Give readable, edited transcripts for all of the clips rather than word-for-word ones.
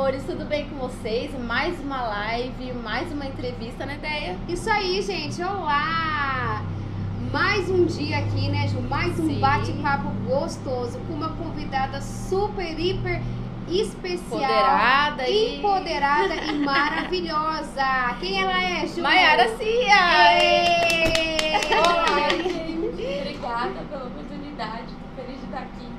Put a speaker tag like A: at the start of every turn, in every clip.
A: amores, tudo bem com vocês? Mais uma live, mais uma entrevista, né, Deia?
B: Isso aí, gente, olá! Mais um dia aqui, né, Ju? Mais um
A: Sim.
B: bate-papo gostoso com uma convidada super, hiper especial, empoderada e maravilhosa. Quem ela é, Ju?
A: Maiara Cia!
C: Olá, gente! Obrigada pela oportunidade, tô feliz de estar aqui.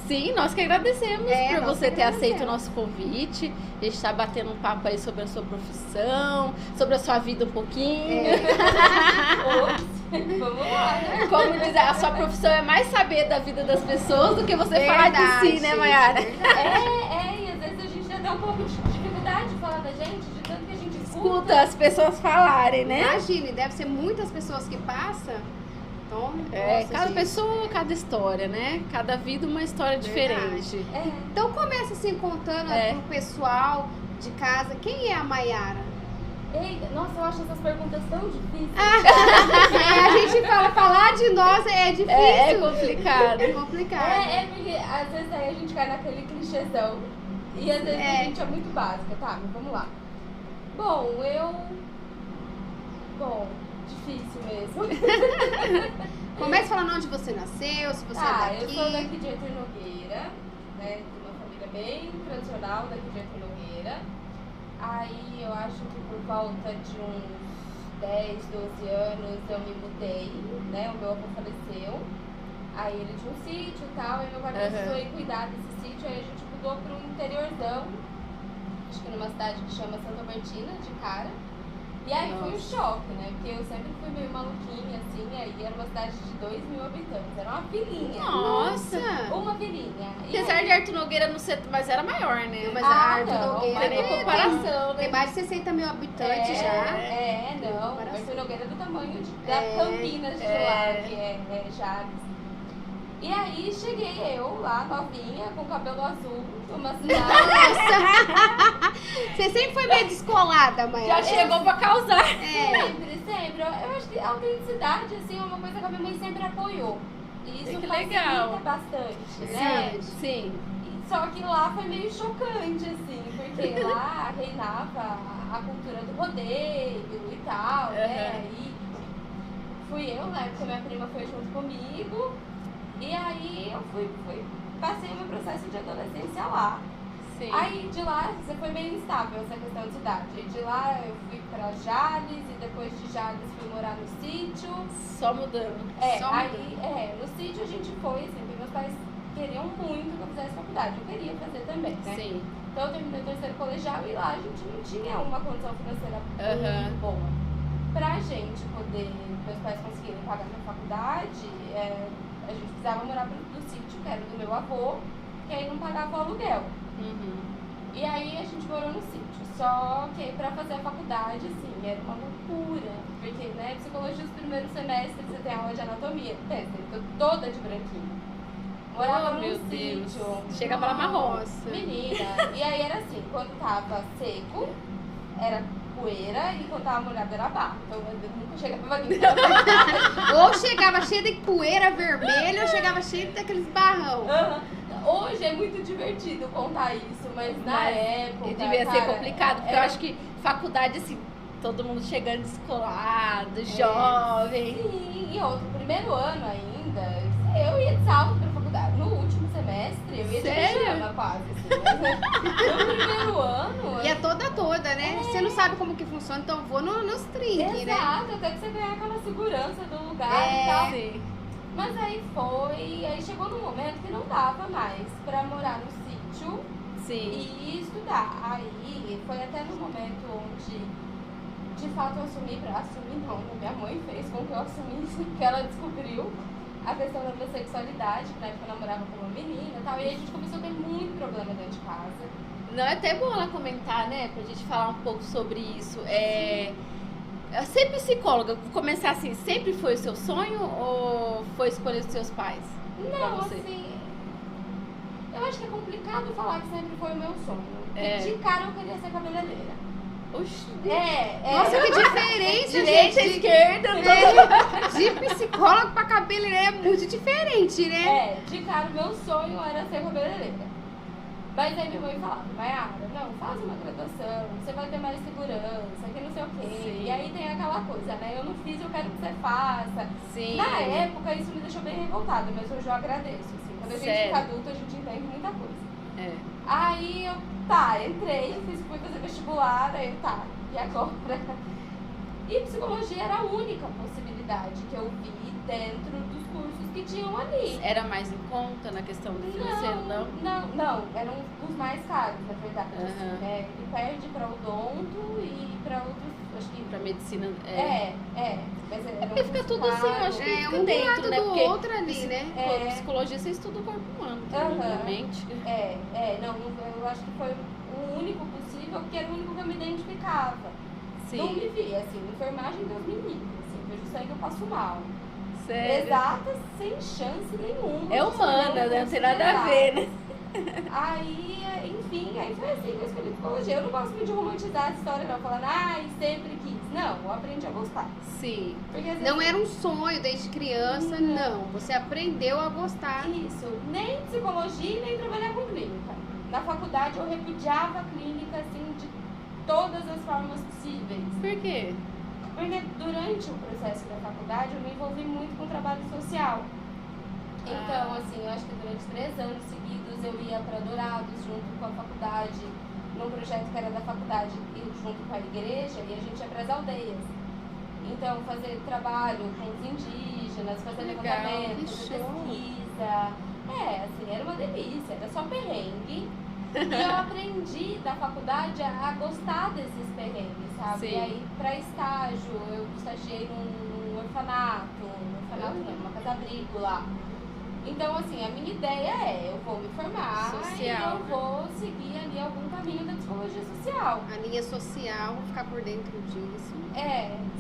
A: Sim, nós que agradecemos por
B: nós
A: você
B: que
A: ter aceito o
B: agradecemos.
A: nosso convite. A gente tá batendo um papo aí sobre a sua profissão, sobre a sua vida um pouquinho.
C: Ops, vamos lá, né?
A: Como dizer, a sua profissão é mais saber da vida das pessoas do que você falar de si, né, Maiara?
C: E às vezes a gente tem até um pouco de dificuldade de falar da gente, de tanto que a gente
A: Escuta as pessoas falarem, né?
B: Imagine, deve ser muitas pessoas que passam. Então,
A: É,
B: nossa,
A: cada
B: gente.
A: pessoa, cada história, né? Cada vida uma história
B: Verdade.
A: diferente.
B: Então começa assim contando
A: É.
B: pro pessoal de casa quem é a Maiara.
C: Eita, nossa, eu acho essas perguntas tão difíceis.
B: A gente falar de nós é difícil.
A: É complicado.
B: É complicado.
C: Porque às vezes aí a gente cai naquele clichêzão e às vezes a gente é muito básica, tá? Mas vamos lá. Bom, difícil mesmo.
B: Começa falando onde você nasceu, se você é
C: Eu
B: daqui.
C: sou daqui de Arthur Nogueira, né? De uma família bem tradicional daqui de Arthur Nogueira. Aí eu acho que por volta de uns 10, 12 anos eu me mudei, né? O meu avô faleceu. Aí ele tinha um sítio e tal, e meu pai precisou ir cuidar desse sítio, aí a gente mudou para um interiorzão, acho que numa cidade que chama Santa Martina, de cara. E aí foi um choque, né? Porque eu sempre fui meio maluquinha, assim, aí era uma cidade de 2.000 habitantes, era uma vilinha.
A: Nossa!
C: Uma vilinha. E
A: Apesar
C: aí-
A: de Arthur Nogueira não ser, mas era maior, né?
B: Mas a Arthur
C: não,
A: Não
B: Nogueira
A: tem nem
C: mas-
A: comparação,
B: tem
A: né?
B: mais de 60 mil habitantes já.
C: Não.
B: Comparação.
C: Arthur Nogueira é do tamanho da
B: É,
C: Campinas de
A: é.
C: lá, que é Jales. E aí cheguei eu lá, novinha, com cabelo azul, numa cidade.
B: Você sempre foi meio descolada,
A: Já
B: Maiara.
A: chegou pra causar.
C: Sempre. Eu acho que a autenticidade, assim, é uma coisa que a minha mãe sempre apoiou. E isso
A: Que
C: facilita
A: legal.
C: bastante, né?
A: Sim.
C: Só que lá foi meio chocante, assim, porque lá reinava a cultura do rodeio e tal, né? E fui eu, né? Porque minha prima foi junto comigo. E aí eu passei o meu processo de adolescência lá.
A: Sim.
C: Aí de lá, você foi meio instável essa questão de cidade. De lá eu fui pra Jales e depois de Jales fui morar no sítio.
A: Só mudando.
B: Só
C: No sítio a gente foi, assim, porque meus pais queriam muito que eu fizesse faculdade. Eu queria fazer também, né?
A: Sim.
C: Então eu terminei o terceiro colegial e lá a gente não tinha uma condição financeira muito boa. Pra gente poder, meus pais conseguirem pagar minha faculdade, a gente precisava morar do sítio, que era do meu avô, que aí não pagava o aluguel. E aí a gente morou no sítio. Só que aí pra fazer a faculdade, assim, era uma loucura. Porque, né, psicologia, os primeiros semestres você tem aula de anatomia. Eu tô toda de branquinho. Morava num
A: Meu Deus.
C: sítio.
A: Chega pra marrom.
B: Nossa.
C: Menina, e aí era assim, quando tava seco, era poeira, e quando tava molhado era barro. Então eu nunca chegava limpa.
B: Ou chegava cheia de poeira vermelha, ou chegava cheia daqueles barrão.
C: Hoje é muito divertido contar isso, mas na época.
A: E devia ser
C: cara,
A: complicado, porque eu acho que faculdade, assim, todo mundo chegando descolado, jovem.
C: Sim, e outro, primeiro ano ainda, eu ia de salto pra faculdade. No último semestre, eu ia de
A: Sério?
C: pijama quase, assim. Mas no primeiro ano.
B: E é toda, né? Você não sabe como que funciona, então vou nos trinques, né?
C: Exato, até que você ganhar aquela segurança do lugar e tal.
A: Sim.
C: Mas aí chegou num momento que não dava mais pra morar no sítio
A: Sim.
C: e estudar. Aí foi até no momento onde, de fato, eu assumi não, minha mãe fez com que eu assumisse, que ela descobriu a questão da minha sexualidade, que na época eu namorava com uma menina e tal, e aí a gente começou a ter muito problema dentro de casa.
A: Não, é até bom ela comentar, né? Pra gente falar um pouco sobre isso. Ser psicóloga, vou começar assim, sempre foi o seu sonho ou foi escolha dos seus pais? pra
C: Não,
A: você?
C: assim, eu acho que é complicado falar que sempre foi o meu sonho.
A: É.
C: De cara eu queria ser cabeleireira.
A: Oxi.
B: Nossa, que diferença,
A: Direita,
B: gente.
A: esquerda,
B: De psicólogo pra cabeleireira é muito diferente, né?
C: De cara o meu sonho era ser cabeleireira. Mas aí minha mãe falava, Mayara, não, faz uma graduação, você vai ter mais segurança, que não sei o quê.
A: Sim.
C: E aí tem aquela coisa, né? Eu não fiz, eu quero que você faça.
A: Sim.
C: Na época, isso me deixou bem revoltada, mas hoje eu agradeço. Assim. Quando a gente fica adulto, a gente entende muita coisa. Aí eu, entrei, fui fazer vestibular, aí e agora? E psicologia era a única possibilidade que eu vi dentro dos cursos que tinham ali.
A: Era mais em conta na questão do financeiro,
C: não? Não, eram os mais caros, na verdade. Assim, né? E perde para odonto e para outros, acho que...
A: Pra medicina,
C: Mas
A: porque fica tudo assim, eu acho que fica
B: um
A: dentro,
B: lado
A: né?
B: do
A: Porque
B: outro ali, né?
A: Psicologia, você estuda o corpo humano, obviamente.
C: Eu acho que foi o único possível, porque era o único que eu me identificava.
A: Sim.
C: Não me via, assim, enfermagem Deus me livre, assim, vejo sangue eu passo mal.
A: Sério?
C: Exatas, sem chance nenhuma.
A: É humana, né? Não tem nada a ver, né?
C: Aí, enfim, aí foi assim que eu escolhi psicologia. Eu não gosto muito de romantizar a história, não, falando, sempre quis. Não, eu aprendi a gostar.
A: Sim.
C: Porque, às vezes,
B: não era um sonho desde criança, não. Você aprendeu a gostar.
C: Isso, nem psicologia, nem trabalhar com clínica. Na faculdade eu repudiava a clínica, assim, de todas as formas possíveis.
A: Por quê?
C: Porque durante o processo da faculdade eu me envolvi muito com trabalho social. Então, assim, eu acho que durante 3 anos seguidos eu ia para Dourados junto com a faculdade, num projeto que era da faculdade e junto com a igreja, e a gente ia para as aldeias. Então, fazer trabalho com os indígenas, fazer levantamento, fazer pesquisa. Assim, era uma delícia, era só perrengue. E eu aprendi da faculdade a gostar desses perrengues, sabe?
A: Sim.
C: E aí, pra estágio, eu estagiei num orfanato não, uma casa-abrigo lá. Então, assim, a minha ideia eu vou me formar
A: social,
C: e eu vou seguir ali algum caminho da psicologia social.
B: A linha social, vou ficar por dentro disso.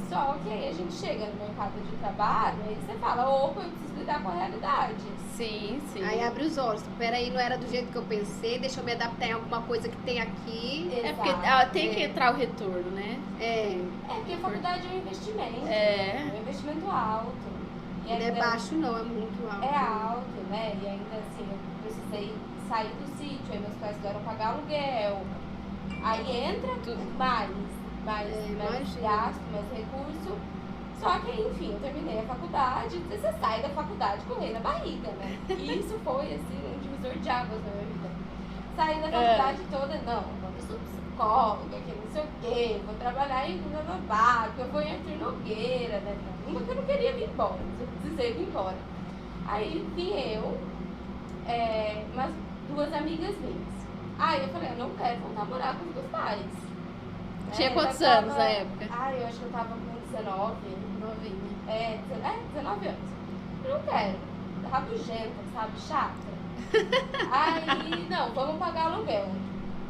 C: Só que aí a gente chega no mercado de trabalho e você fala, opa, eu preciso lidar com a realidade.
A: Sim.
B: Aí abre os olhos. Peraí, não era do jeito que eu pensei, deixa eu me adaptar em alguma coisa que tem aqui.
C: Exato.
A: Porque tem que entrar o retorno, né?
C: Porque a faculdade é um investimento.
A: É
C: um investimento alto. E
B: não é baixo não, é muito alto.
C: É alto, né? E ainda assim, eu precisei sair do sítio, aí meus pais precisaram pagar aluguel. Aí entra mais gasto, mais recurso. Só que, enfim, eu terminei a faculdade, você sai da faculdade com o rei na barriga, né? E isso foi, assim, um divisor de águas na minha vida. Saí da faculdade toda, não, eu sou psicóloga, que não sei o quê, vou trabalhar em Babá, que eu vou em Arthur Nogueira, né? Uma que eu não queria vir embora, mas eu precisei vir embora. Aí vim eu, umas 2 amigas minhas. Aí eu falei, eu não quero voltar a morar com os meus pais.
A: Tinha quantos anos na época?
C: Eu acho que eu tava com 19.
A: Novinha.
C: 19 anos. Eu não quero. Rabugenta, sabe? Chata. Aí, não, vamos pagar aluguel.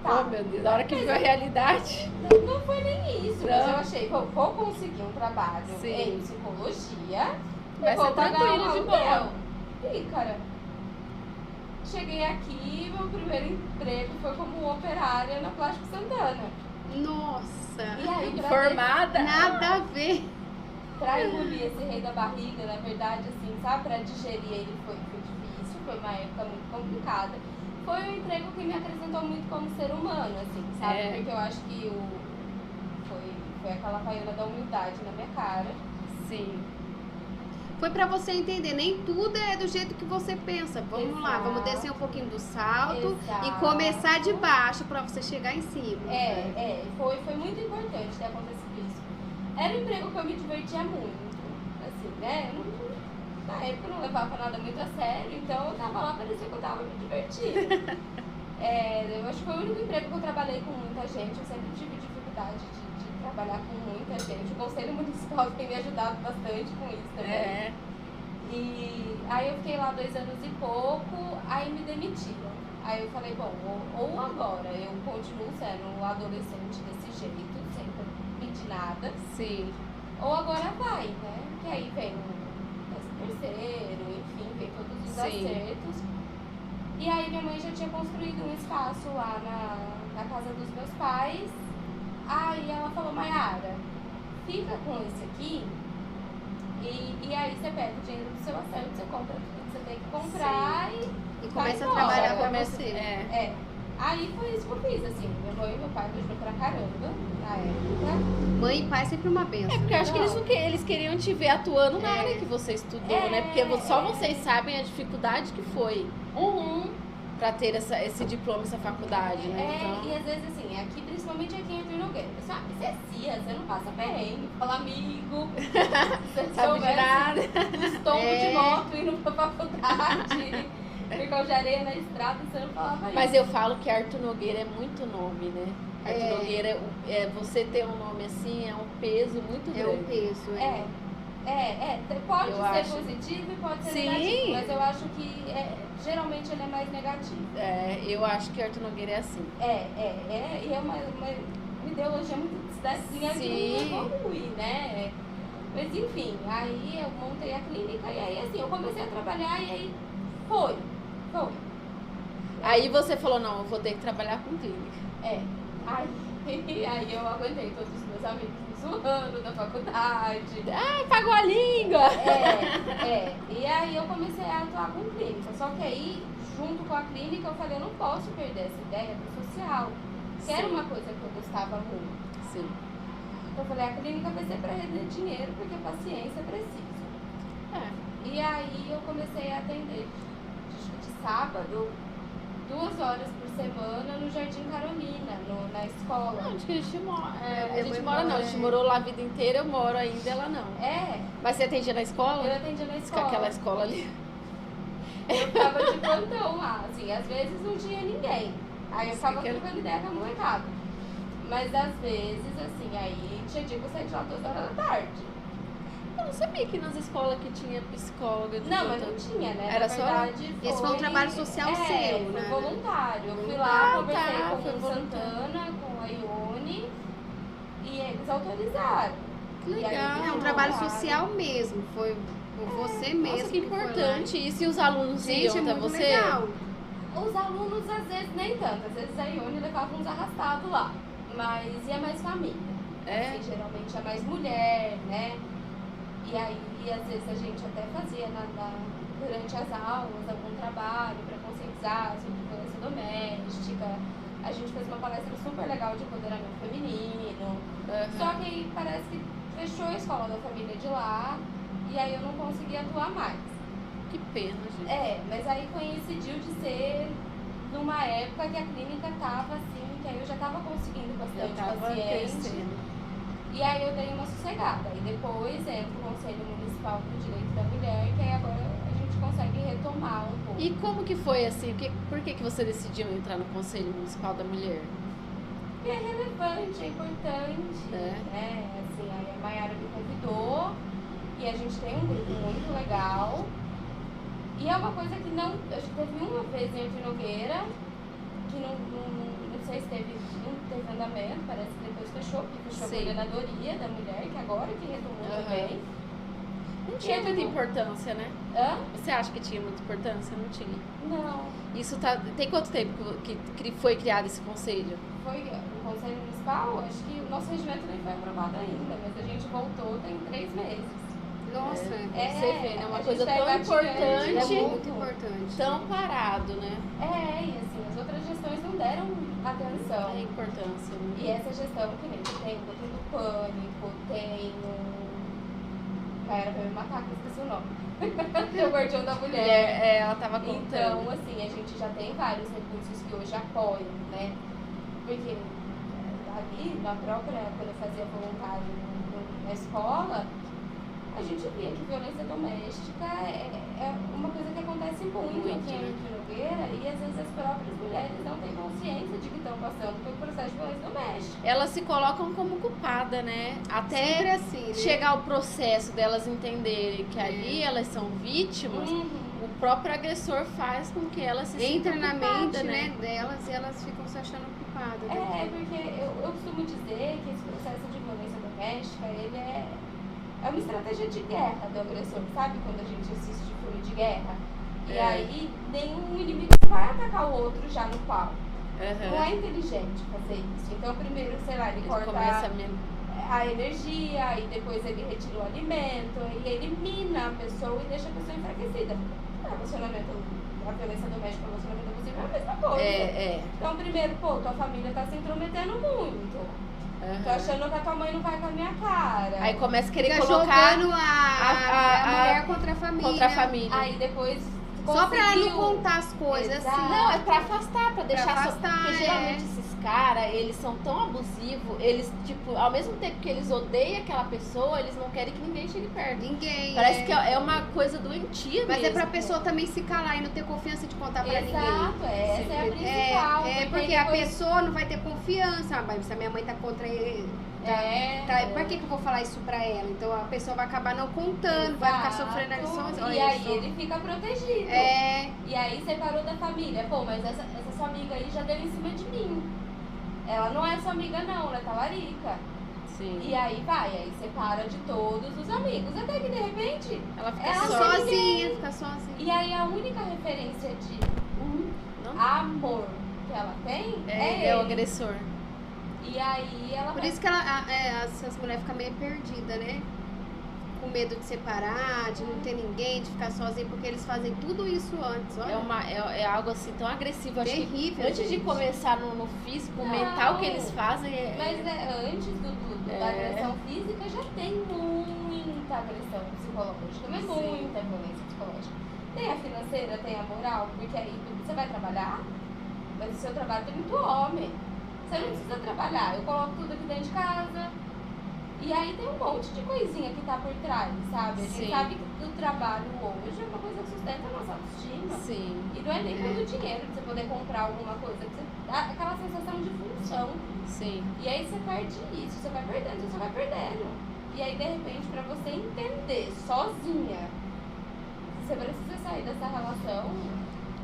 A: Tá. Oh, meu Deus, na hora que viu a realidade.
C: Não foi nem isso, mas eu achei, vou conseguir um trabalho em psicologia.
A: Vai
C: vou
A: ser
C: pagar
A: tranquilo de boa.
C: E, cara, cheguei aqui, meu primeiro emprego foi como operária na Plástico Santana.
B: Nossa!
C: E aí,
A: formada?
B: Nada a ver.
C: Pra engolir esse rei da barriga, na verdade, assim, sabe? Pra digerir ele foi difícil, foi uma época muito complicada. Foi um emprego que me acrescentou muito como ser humano, assim, sabe? Porque eu acho que foi aquela paiola da humildade na minha cara.
A: Sim.
B: Foi pra você entender, nem tudo é do jeito que você pensa. Vamos lá, vamos descer um pouquinho do salto e começar de baixo pra você chegar em cima.
C: Foi muito importante ter acontecido isso. Era um emprego que eu me divertia muito, assim, né? Na época eu não levava nada muito a sério, então eu tava lá, parecia que eu tava me divertindo. Eu acho que foi o único emprego que eu trabalhei com muita gente, eu sempre tive dificuldade de trabalhar com muita gente. O Conselho Municipal tem me ajudado bastante com isso também. E aí eu fiquei lá 2 anos e pouco, aí me demitiram. Aí eu falei, bom, ou agora eu continuo sendo adolescente desse jeito, sem pedir nada.
A: Sim.
C: Ou agora vai, né? Que aí vem o 13º, enfim, vem todos os acertos. E aí minha mãe já tinha construído um espaço lá na casa dos meus pais. Aí ela falou, Mayara, fica com esse aqui e aí você pega o dinheiro do seu acerto, você compra tudo que você tem que comprar e
B: começa a
C: embora,
B: trabalhar pra você.
C: Aí foi isso que eu fiz, assim, minha mãe e meu pai me ajudou pra caramba na época.
B: Mãe e pai é sempre uma benção.
A: É porque eu acho que eles queriam te ver atuando na área que você estudou, né? Porque só vocês sabem a dificuldade que foi pra ter esse diploma, essa faculdade, né? Então...
C: E às vezes assim, aqui, principalmente aqui em Arthur Nogueira, sabe? Você é cia, você não passa perrengue, fala amigo, você
A: sabe de nada.
C: Os tombos de moto indo pra faculdade. Ficou de areia na estrada e você não falava isso.
A: Mas eu falo que Arthur Nogueira é muito nome, né? Arthur Nogueira, você ter um nome assim é um peso muito grande.
B: É um peso,
C: Pode
A: eu
C: ser
A: acho...
C: positivo e pode ser
A: Sim.
C: negativo, mas eu acho que geralmente ele é mais negativo.
A: Eu acho que Arthur Nogueira é assim.
C: E é uma ideologia muito cidadezinha que não evolui, né? Mas enfim, aí eu montei a clínica e aí assim, eu comecei a trabalhar e aí foi.
A: Aí você falou, não, eu vou ter que trabalhar com clínica.
C: Aí eu aguentei todos os meus amigos me zoando da faculdade.
A: Pagou a língua!
C: E aí eu comecei a atuar com clínica. Só que aí, junto com a clínica, eu falei, eu não posso perder essa ideia do social. Que era uma coisa que eu gostava muito.
A: Sim.
C: Então eu falei, a clínica vai ser para render dinheiro, porque a paciência precisa. E aí eu comecei a atender de sábado, 2 horas por semana no Jardim Carolina, na escola.
A: Não, onde que a gente mora? A gente mora não, a gente morou lá a vida inteira, eu moro ainda, ela não. Mas você atendia na escola?
C: Eu atendia na escola.
A: Com aquela escola ali.
C: Eu ficava de plantão lá, assim, às vezes não tinha ninguém. Aí eu ficava trocando ideia com a molecada. Mas às vezes, assim, aí tinha dia que eu saía de lá 2 horas da tarde.
A: Eu não sabia que nas escolas que tinha psicóloga.
C: Não, mas não tinha, né?
A: Era
C: na verdade,
A: só...
B: Esse foi um trabalho social seu,
C: foi
B: né?
C: voluntário. Eu fui lá, conversei com o Santana, com a Ione, e eles autorizaram.
A: Que legal.
B: É um trabalho social mesmo, foi por você mesmo.
A: Nossa, que importante. E se os alunos iam até você?
B: Legal.
C: Os alunos, às vezes, nem tanto. Às vezes a Ione levava uns arrastados lá. Mas ia mais família. Assim, geralmente é mais mulher, né? E aí, às vezes, a gente até fazia durante as aulas algum trabalho para conscientizar sobre violência doméstica. A gente fez uma palestra super legal de empoderamento feminino. Só que aí parece que fechou a escola da família de lá e aí eu não consegui atuar mais.
A: Que pena, gente.
C: Mas aí coincidiu de ser numa época que a clínica tava assim, que aí eu já tava conseguindo bastante paciente. E aí eu dei uma sossegada. E depois entra o Conselho Municipal do Direito da Mulher, que aí agora a gente consegue retomar um pouco.
A: E como que foi assim? Por que você decidiu entrar no Conselho Municipal da Mulher?
C: Porque é relevante, é importante. Né? Assim, aí a Mayara me convidou e a gente tem um grupo muito legal. E é uma coisa que não... Acho que teve uma vez em Arthur Nogueira, que não sei se teve andamento, parece que depois fechou, porque fechou a coordenadoria da mulher, que agora que retomou também.
A: Não tinha muita importância, né? Você acha que tinha muita importância? Não tinha.
C: Não.
A: Isso tem quanto tempo que foi criado esse conselho?
C: Foi o Conselho Municipal, acho que o nosso regimento nem foi aprovado ainda, mas a gente voltou tem 3 meses.
B: Nossa,
A: você vê, né? Uma coisa tão importante.
B: É muito importante.
A: Tão parado, né?
C: E assim, as outras gestões não deram atenção.
A: É importância, né?
C: E essa gestão que nem tem o Gordinho do Pânico, tem o... Era pra me matar, que eu esqueci o nome. Tem o Gordinho da Mulher.
A: Ela tava contando.
C: Então, assim, a gente já tem vários recursos que hoje apoiam, né? Porque ali, na própria, quando eu fazia voluntário na escola, a gente via que violência doméstica é uma coisa que acontece muito aqui em Arthur Nogueira e às vezes as próprias mulheres não têm consciência de que estão passando pelo processo de violência doméstica.
A: Elas se colocam como culpada, né? Até
B: assim, né?
A: chegar o processo delas entenderem que ali elas são vítimas, o próprio agressor faz com que elas se
B: entra
A: sintam
B: na
A: culpadas,
B: mente, né, delas e elas ficam se achando culpadas.
C: Porque eu costumo dizer que esse processo de violência doméstica, ele é uma estratégia de guerra do agressor, sabe? Quando a gente assiste filme de guerra. E aí, nenhum inimigo vai atacar o outro já no pau. Não é inteligente fazer isso. Então, primeiro, sei lá, ele corta a energia, e depois ele retira o alimento, e ele mina a pessoa e deixa a pessoa enfraquecida. O relacionamento a violência doméstica e o relacionamento abusivo é a mesma coisa. Então, primeiro, tua família tá se intrometendo muito. Tô achando que a tua mãe não vai com a minha cara.
A: Aí começa a querer
B: Fica
A: colocar
B: jogando a mulher contra a família.
A: Contra a família.
C: Aí depois
B: só pra não contar as coisas, assim.
A: Não, é pra afastar, pra deixar
B: afastar,
A: porque geralmente esses caras, eles são tão abusivos, eles, tipo, ao mesmo tempo que eles odeiam aquela pessoa, eles não querem que ninguém chegue perto.
B: Ninguém.
A: Parece que é uma coisa doentia
B: Mas
A: mesmo.
B: é pra pessoa também se calar e não ter confiança de contar pra ninguém.
C: Exato, essa é a principal.
B: Porque a pessoa não vai ter confiança. Mas se a minha mãe tá contra ele. Pra que eu vou falar isso pra ela? Então a pessoa vai acabar não contando, vai ficar sofrendo a lição.
C: E aí ele fica protegido. E aí separou da família. Pô, mas essa sua amiga aí já deu em cima de mim. Ela não é sua amiga não, ela é talarica.
A: Sim.
C: E aí vai, separa de todos os amigos. Até que de repente
A: ela fica
B: sozinha.
C: E aí a única referência de amor que ela tem
A: é o agressor.
C: E aí ela
B: Por isso que essas mulheres ficam meio perdidas, né? Com medo de separar, de não ter ninguém, de ficar sozinha, porque eles fazem tudo isso antes. Olha.
A: É algo assim tão agressivo. Acho
B: terrível.
A: Que antes de começar no físico, o mental que eles fazem
C: Mas antes da agressão física já tem muita agressão psicológica, mas muita violência psicológica. Tem a financeira, tem a moral, porque aí você vai trabalhar, mas o seu trabalho tem muito homem. Você não precisa trabalhar, eu coloco tudo aqui dentro de casa. E aí tem um monte de coisinha que tá por trás, sabe? A gente sabe que o trabalho hoje é uma coisa que sustenta a nossa autoestima.
A: Sim.
C: E não é nem pelo dinheiro pra você poder comprar alguma coisa. Aquela sensação de função.
A: Sim.
C: E aí você perde isso, você vai perdendo. E aí, de repente, pra você entender sozinha, você precisa sair dessa relação.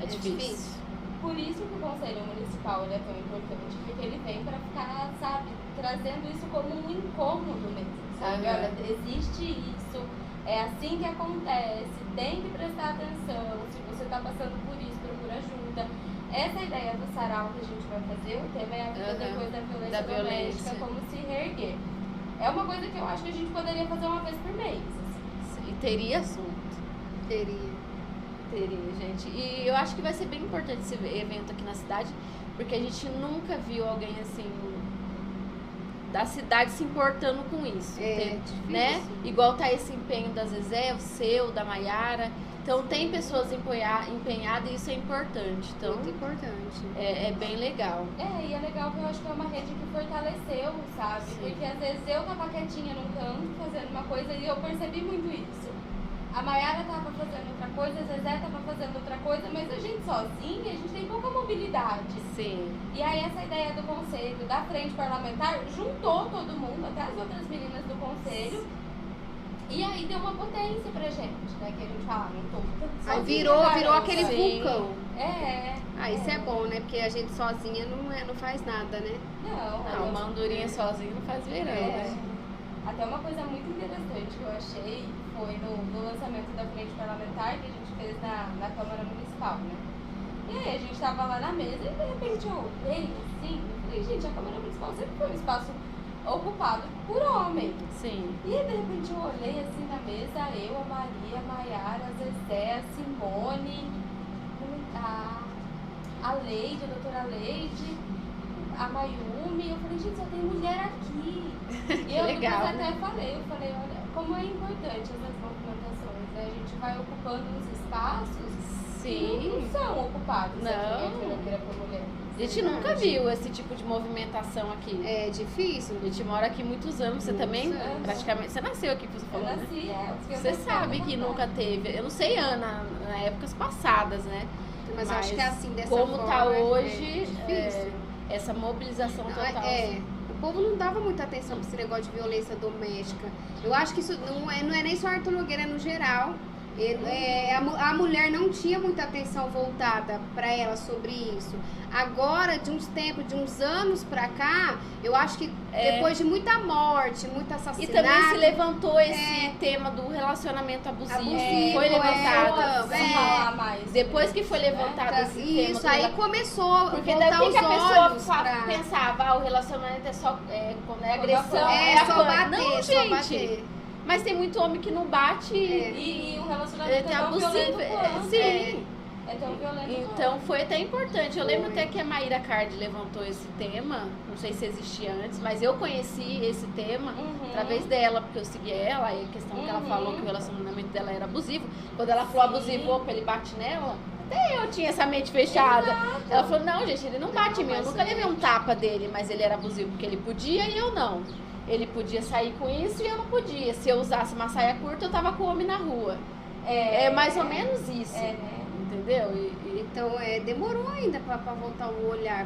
A: É difícil.
C: Por isso que o Conselho Municipal é tão importante, porque ele vem pra ficar, sabe, trazendo isso como um incômodo mesmo, sabe? Olha, existe isso, é assim que acontece, tem que prestar atenção, se você tá passando por isso, procura ajuda. Essa ideia do sarau que a gente vai fazer, o tema é a vida depois da violência doméstica, como se reerguer. É uma coisa que eu acho que a gente poderia fazer uma vez por mês.
A: E teria assunto. Teria, gente. E eu acho que vai ser bem importante esse evento aqui na cidade, porque a gente nunca viu alguém assim da cidade se importando com isso, né? Igual tá esse empenho da Zezé, o seu, da Maiara. Então tem pessoas empenhadas e isso é importante. Então,
B: muito importante.
A: É bem legal.
C: E é legal que eu acho que é uma rede que fortaleceu, sabe? Sim. Porque às vezes eu tava quietinha num canto fazendo uma coisa e eu percebi muito isso. A Maiara tava fazendo outra coisa, a Zezé tava fazendo outra coisa, mas a gente sozinha, a gente tem pouca mobilidade.
A: Sim.
C: E aí essa ideia do conselho, da frente parlamentar, juntou todo mundo, até as outras meninas do conselho. E aí deu uma potência pra gente, né? Que a gente fala, não tô sozinha.
B: Aí virou aquele vulcão. Isso é bom, né? Porque a gente sozinha não faz nada, né?
C: Não,
A: uma andorinha sozinha não faz verão, né?
C: Até uma coisa muito interessante que eu achei foi no lançamento da frente parlamentar que a gente fez na Câmara Municipal, né? E aí a gente tava lá na mesa e de repente eu olhei assim, eu falei, gente, a Câmara Municipal sempre foi um espaço ocupado por homem.
A: Sim.
C: E aí, de repente eu olhei assim na mesa, eu, a Maria, a Maiara, a Zezé, a Simone, a Leide, a doutora Leide, a Mayumi. Eu falei, gente, só tem mulher aqui. E eu
A: legal,
C: depois até falei, olha, como é importante essas movimentações, né? A gente vai ocupando uns espaços que não são ocupados. Por mulher.
A: A gente nunca viu esse tipo de movimentação aqui.
B: É difícil.
A: A gente mora aqui muitos anos. Você também, praticamente, você nasceu aqui, você falou,
C: eu nasci,
A: né? Você sabe que nunca teve. Eu não sei, Ana, na épocas passadas, né?
B: Mas eu acho que é assim, dessa
A: como
B: forma.
A: Como tá hoje, essa mobilização total.
B: O povo não dava muita atenção para esse negócio de violência doméstica. Eu acho que isso não é nem só Arthur Nogueira, é no geral. A mulher não tinha muita atenção voltada para ela sobre isso. Agora, de uns tempos, de uns anos pra cá, eu acho que depois de muita morte, muito assassinato...
A: E também se levantou esse tema do relacionamento abusivo. Foi levantado. Depois que foi levantado esse tema...
B: Isso, aí começou
A: porque
B: a voltar os olhos. Porque daí a pessoa
A: pensava, o relacionamento é só quando é agressão.
B: Só bater,
A: não,
B: só
A: gente.
B: bater.
A: Mas tem muito homem que não bate
C: e o relacionamento é tão
A: abusivo.
C: violento quanto.
A: Sim.
C: É tão violento
A: Então
C: quanto.
A: foi até importante. Eu lembro
B: Foi.
A: até que a Maíra Card levantou esse tema. Não sei se existia antes, mas eu conheci esse tema
C: Uhum.
A: através dela, porque eu segui ela, e a questão que ela
C: Uhum.
A: falou que o relacionamento dela era abusivo. Quando ela falou
C: Sim.
A: abusivo, opa, ele bate nela, até eu tinha essa mente fechada.
C: Exato.
A: Ela falou, não, gente, ele não bate em mim, eu
B: mas
A: nunca levei um tapa dele, mas ele era abusivo, porque ele podia e eu não. Ele podia sair com isso e eu não podia. Se eu usasse uma saia curta, eu tava com o homem na rua. É mais ou menos isso,
C: É.
A: entendeu?
B: Então, demorou ainda pra voltar o olhar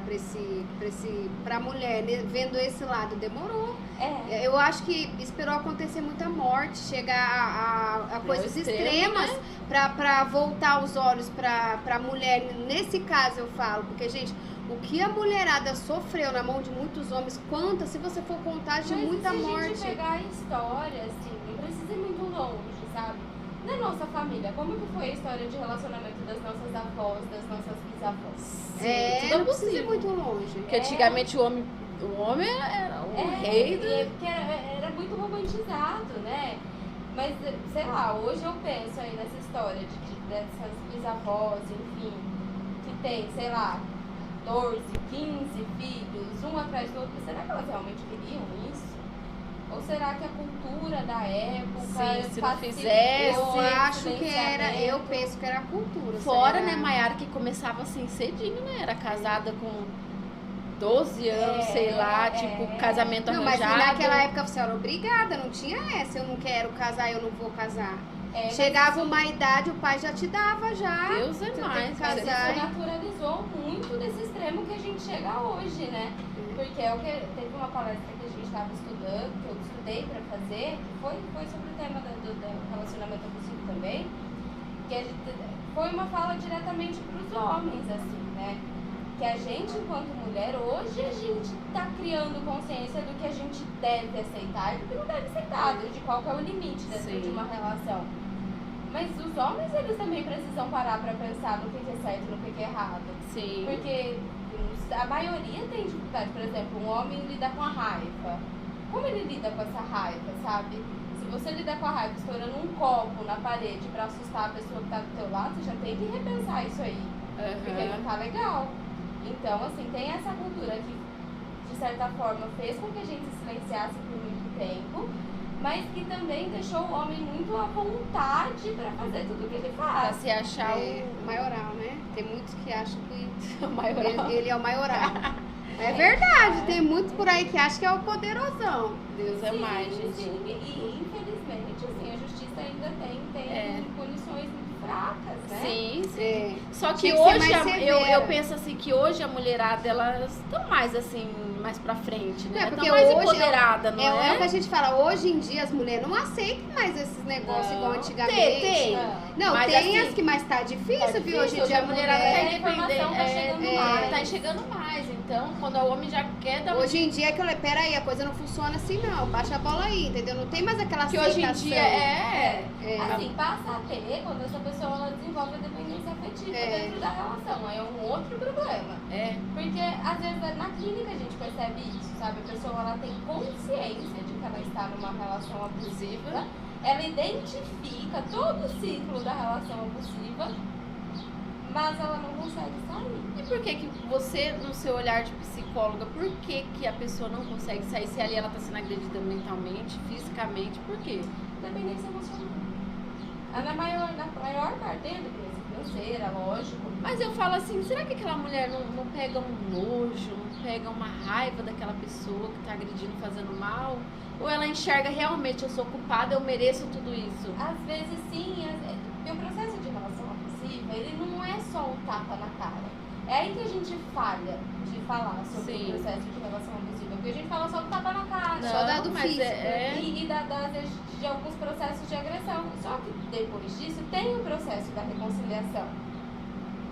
B: pra mulher, né? Vendo esse lado, demorou.
C: É.
B: Eu acho que esperou acontecer muita morte, chegar a coisas
A: extremo,
B: extremas pra voltar os olhos pra mulher. Nesse caso eu falo, porque, gente, o que a mulherada sofreu na mão de muitos homens, se você for contar, de
C: Mas
B: muita
C: se a
B: morte.
C: gente pegar a história, assim, não precisa ir muito longe, sabe? Na nossa família, como que foi a história de relacionamento das nossas avós, das nossas bisavós?
A: Sim, tudo
B: Não precisa ir
A: abusivo.
B: muito longe.
A: Porque antigamente o homem era o rei do...
C: Porque era muito romantizado, né? Mas, sei lá, hoje eu penso aí nessa história dessas bisavós, enfim, que tem, sei lá, 14, 15 filhos, um atrás do outro. Será que elas realmente queriam isso? Ou será que a cultura da época
A: Sim, se não
C: facilitou
A: fizesse.
B: Eu
C: esse
B: acho que
C: silenciamento?
B: eu penso que era a cultura.
A: Fora,
B: será?
A: né, Maiara, que começava assim cedinho, né? Era casada com 12 anos, sei lá, tipo, casamento
B: Não, mas
A: arranjado.
B: naquela época você era obrigada, não tinha essa, eu não quero casar, eu não vou casar.
C: É,
B: Chegava
C: mas
B: uma idade, o pai já te dava já.
A: Deus é
B: Você tem
A: mais.
B: que
A: mas
B: casar.
C: isso naturalizou muito desse extremo que a gente chega hoje, né? Porque teve uma palestra que a gente estava estudando, que eu estudei para fazer, que foi sobre o tema do relacionamento abusivo também, que foi uma fala diretamente para os homens, assim, né? Que a gente, enquanto mulher, hoje a gente está criando consciência do que a gente deve aceitar e do que não deve aceitar, de qual que é o limite dentro
A: Sim.
C: de uma relação. Mas os homens, eles também precisam parar para pensar no que é certo e no que é errado.
A: Sim.
C: Porque a maioria tem dificuldade. Por exemplo, um homem lida com a raiva. Como ele lida com essa raiva, sabe? Se você lidar com a raiva estourando um copo na parede pra assustar a pessoa que tá do teu lado, você já tem que repensar isso aí. Porque não tá legal. Então, assim, tem essa cultura que, de certa forma, fez com que a gente se silenciasse por muito tempo, mas que também deixou o homem muito à vontade pra fazer tudo o que ele
A: Pra
C: faz.
A: se achar
B: O maioral, né? Tem muitos que acham que
A: o maioral.
B: ele é o maioral. É verdade, tem muitos por aí que acham que é o poderosão.
A: Deus é
C: Sim,
A: mais, gente.
C: sim. E infelizmente, assim, a justiça ainda tem
A: É.
C: punições muito fracas, né?
A: Sim, sim.
B: É.
A: Só que
B: Tinha que ser
A: hoje,
B: mais
A: eu
B: severa.
A: penso assim, que hoje a mulherada, elas estão mais assim, mais pra frente, né?
B: É,
A: Estão
B: porque
A: mais
B: hoje
A: empoderada, não
B: É
A: é?
B: o que a gente fala, hoje em dia as mulheres não aceitam mais esses negócios igual
A: Não.
B: antigamente.
A: Tem.
C: Ah.
B: Não,
A: Mas
B: tem
A: assim,
B: as que mais tá difícil, viu? Hoje em
A: Hoje
B: dia
A: a mulherada
C: mulher-
A: tá
C: a informação
A: independente.
C: tá chegando mais.
A: Tá chegando mais. Então, quando o homem já quer dar
B: Hoje em dia é que eu peraí, a coisa não funciona assim não. Baixa a bola aí, entendeu? Não tem mais aquela
A: que hoje em
B: aceitação.
A: dia é.
C: Assim, passa a ter quando essa pessoa ela desenvolve a dependência afetiva dentro da relação. Aí é um outro problema.
A: É.
C: Porque às vezes na clínica a gente percebe isso, sabe? A pessoa ela tem consciência de que ela está numa relação abusiva, ela identifica todo o ciclo da relação abusiva, mas ela não consegue sair.
A: E por que que você, no seu olhar de psicóloga, por que que a pessoa não consegue sair se ali ela tá sendo agredida mentalmente, fisicamente? Por quê?
C: Dependência emocional. Na maior parte dele, dependência financeira, lógico.
A: Mas eu falo assim, será que aquela mulher não pega um nojo, não pega uma raiva daquela pessoa que tá agredindo, fazendo mal? Ou ela enxerga realmente, eu sou culpada, eu mereço tudo isso?
C: Às vezes sim, porque o processo de relação abusiva, ele não é só um tapa na cara. É aí que a gente falha de falar sobre
A: Sim.
C: o processo de relação abusiva. Porque a gente fala só do tapa na cara.
B: Só da do
A: mas
B: físico,
C: E às vezes, de alguns processos de agressão. Só que depois disso tem o processo da reconciliação.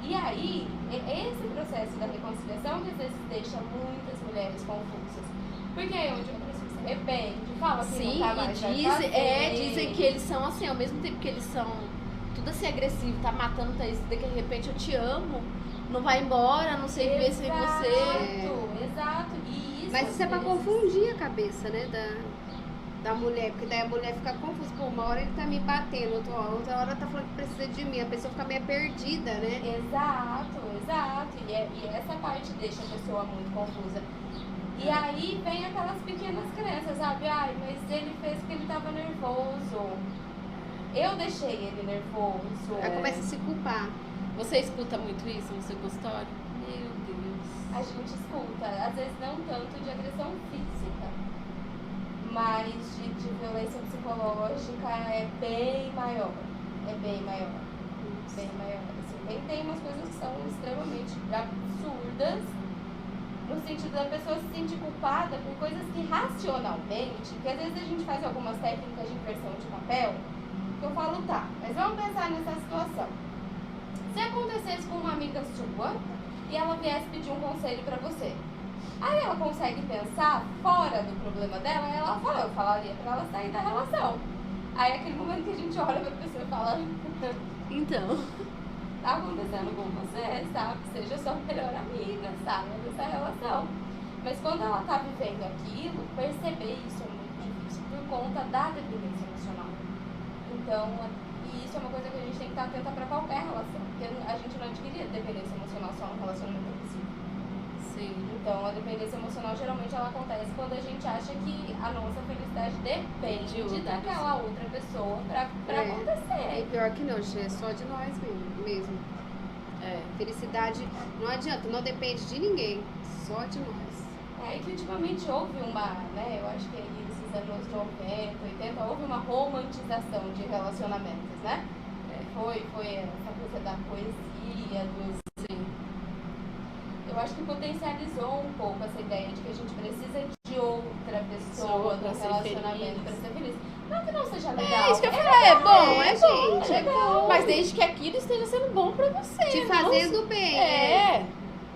C: E aí, é esse processo da reconciliação que às vezes deixa muitas mulheres confusas. Porque aí onde a pessoa se arrepende, fala que
A: Sim,
C: nunca mais vai fazer.
A: dizem que eles são assim, ao mesmo tempo que eles são tudo assim agressivo, tá matando, tá isso, de repente eu te amo, não vai embora, não sei viver sem você.
C: Exato. E isso,
B: Mas isso é pra
C: às vezes,
B: confundir a cabeça, né? da mulher, porque daí a mulher fica confusa, pô, uma hora ele tá me batendo, outra hora tá falando que precisa de mim, a pessoa fica meio perdida, né?
C: Exato. E essa parte deixa a pessoa muito confusa. E aí vem aquelas pequenas crenças, sabe? Ai, mas ele fez porque ele tava nervoso. Eu deixei ele nervoso.
B: Aí começa a se culpar.
A: Você escuta muito isso no seu consultório? Meu Deus.
C: A gente escuta, às vezes não tanto de agressão física, mas de violência psicológica é bem maior. É bem maior. Bem maior. Assim, tem umas coisas que são extremamente absurdas, no sentido da pessoa se sentir culpada por coisas que racionalmente, que às vezes a gente faz algumas técnicas de inversão de papel, que eu falo, tá, mas vamos pensar nessa situação. Se acontecesse com uma amiga sua e ela viesse pedir um conselho pra você, aí ela consegue pensar fora do problema dela, e ela fala, eu falaria pra ela sair da relação. Aí é aquele momento que a gente olha pra pessoa e fala,
A: Então,
C: tá acontecendo com você, sabe? Seja sua melhor amiga, sabe? Dessa relação. Mas quando ela tá vivendo aquilo, perceber isso é muito difícil por conta da dependência emocional. Então, e isso é uma coisa que a gente tem que estar atenta pra qualquer relação. Porque a gente não adquiria dependência emocional só no relacionamento abusivo.
A: sim.
C: Então, a dependência emocional geralmente ela acontece quando a gente acha que a nossa felicidade depende daquela outra pessoa pra acontecer.
B: E pior que não, gente, é só de nós mesmo.
A: É.
B: Felicidade não adianta, não depende de ninguém, só de nós.
C: É que ultimamente houve uma, né, eu acho que esses anos 90, 80, houve uma romantização de relacionamentos, né? Foi essa coisa da poesia,
A: Sim.
C: Eu acho que potencializou um pouco essa ideia de que a gente precisa de outra pessoa
A: Pra
C: no
A: ser
C: relacionamento
A: feliz.
C: para ser feliz. Não que não seja legal.
A: É isso que eu falei, é bom,
B: gente, é bom.
A: Mas desde que aquilo esteja sendo bom pra você.
B: Te
A: não
B: fazendo bem.
A: É,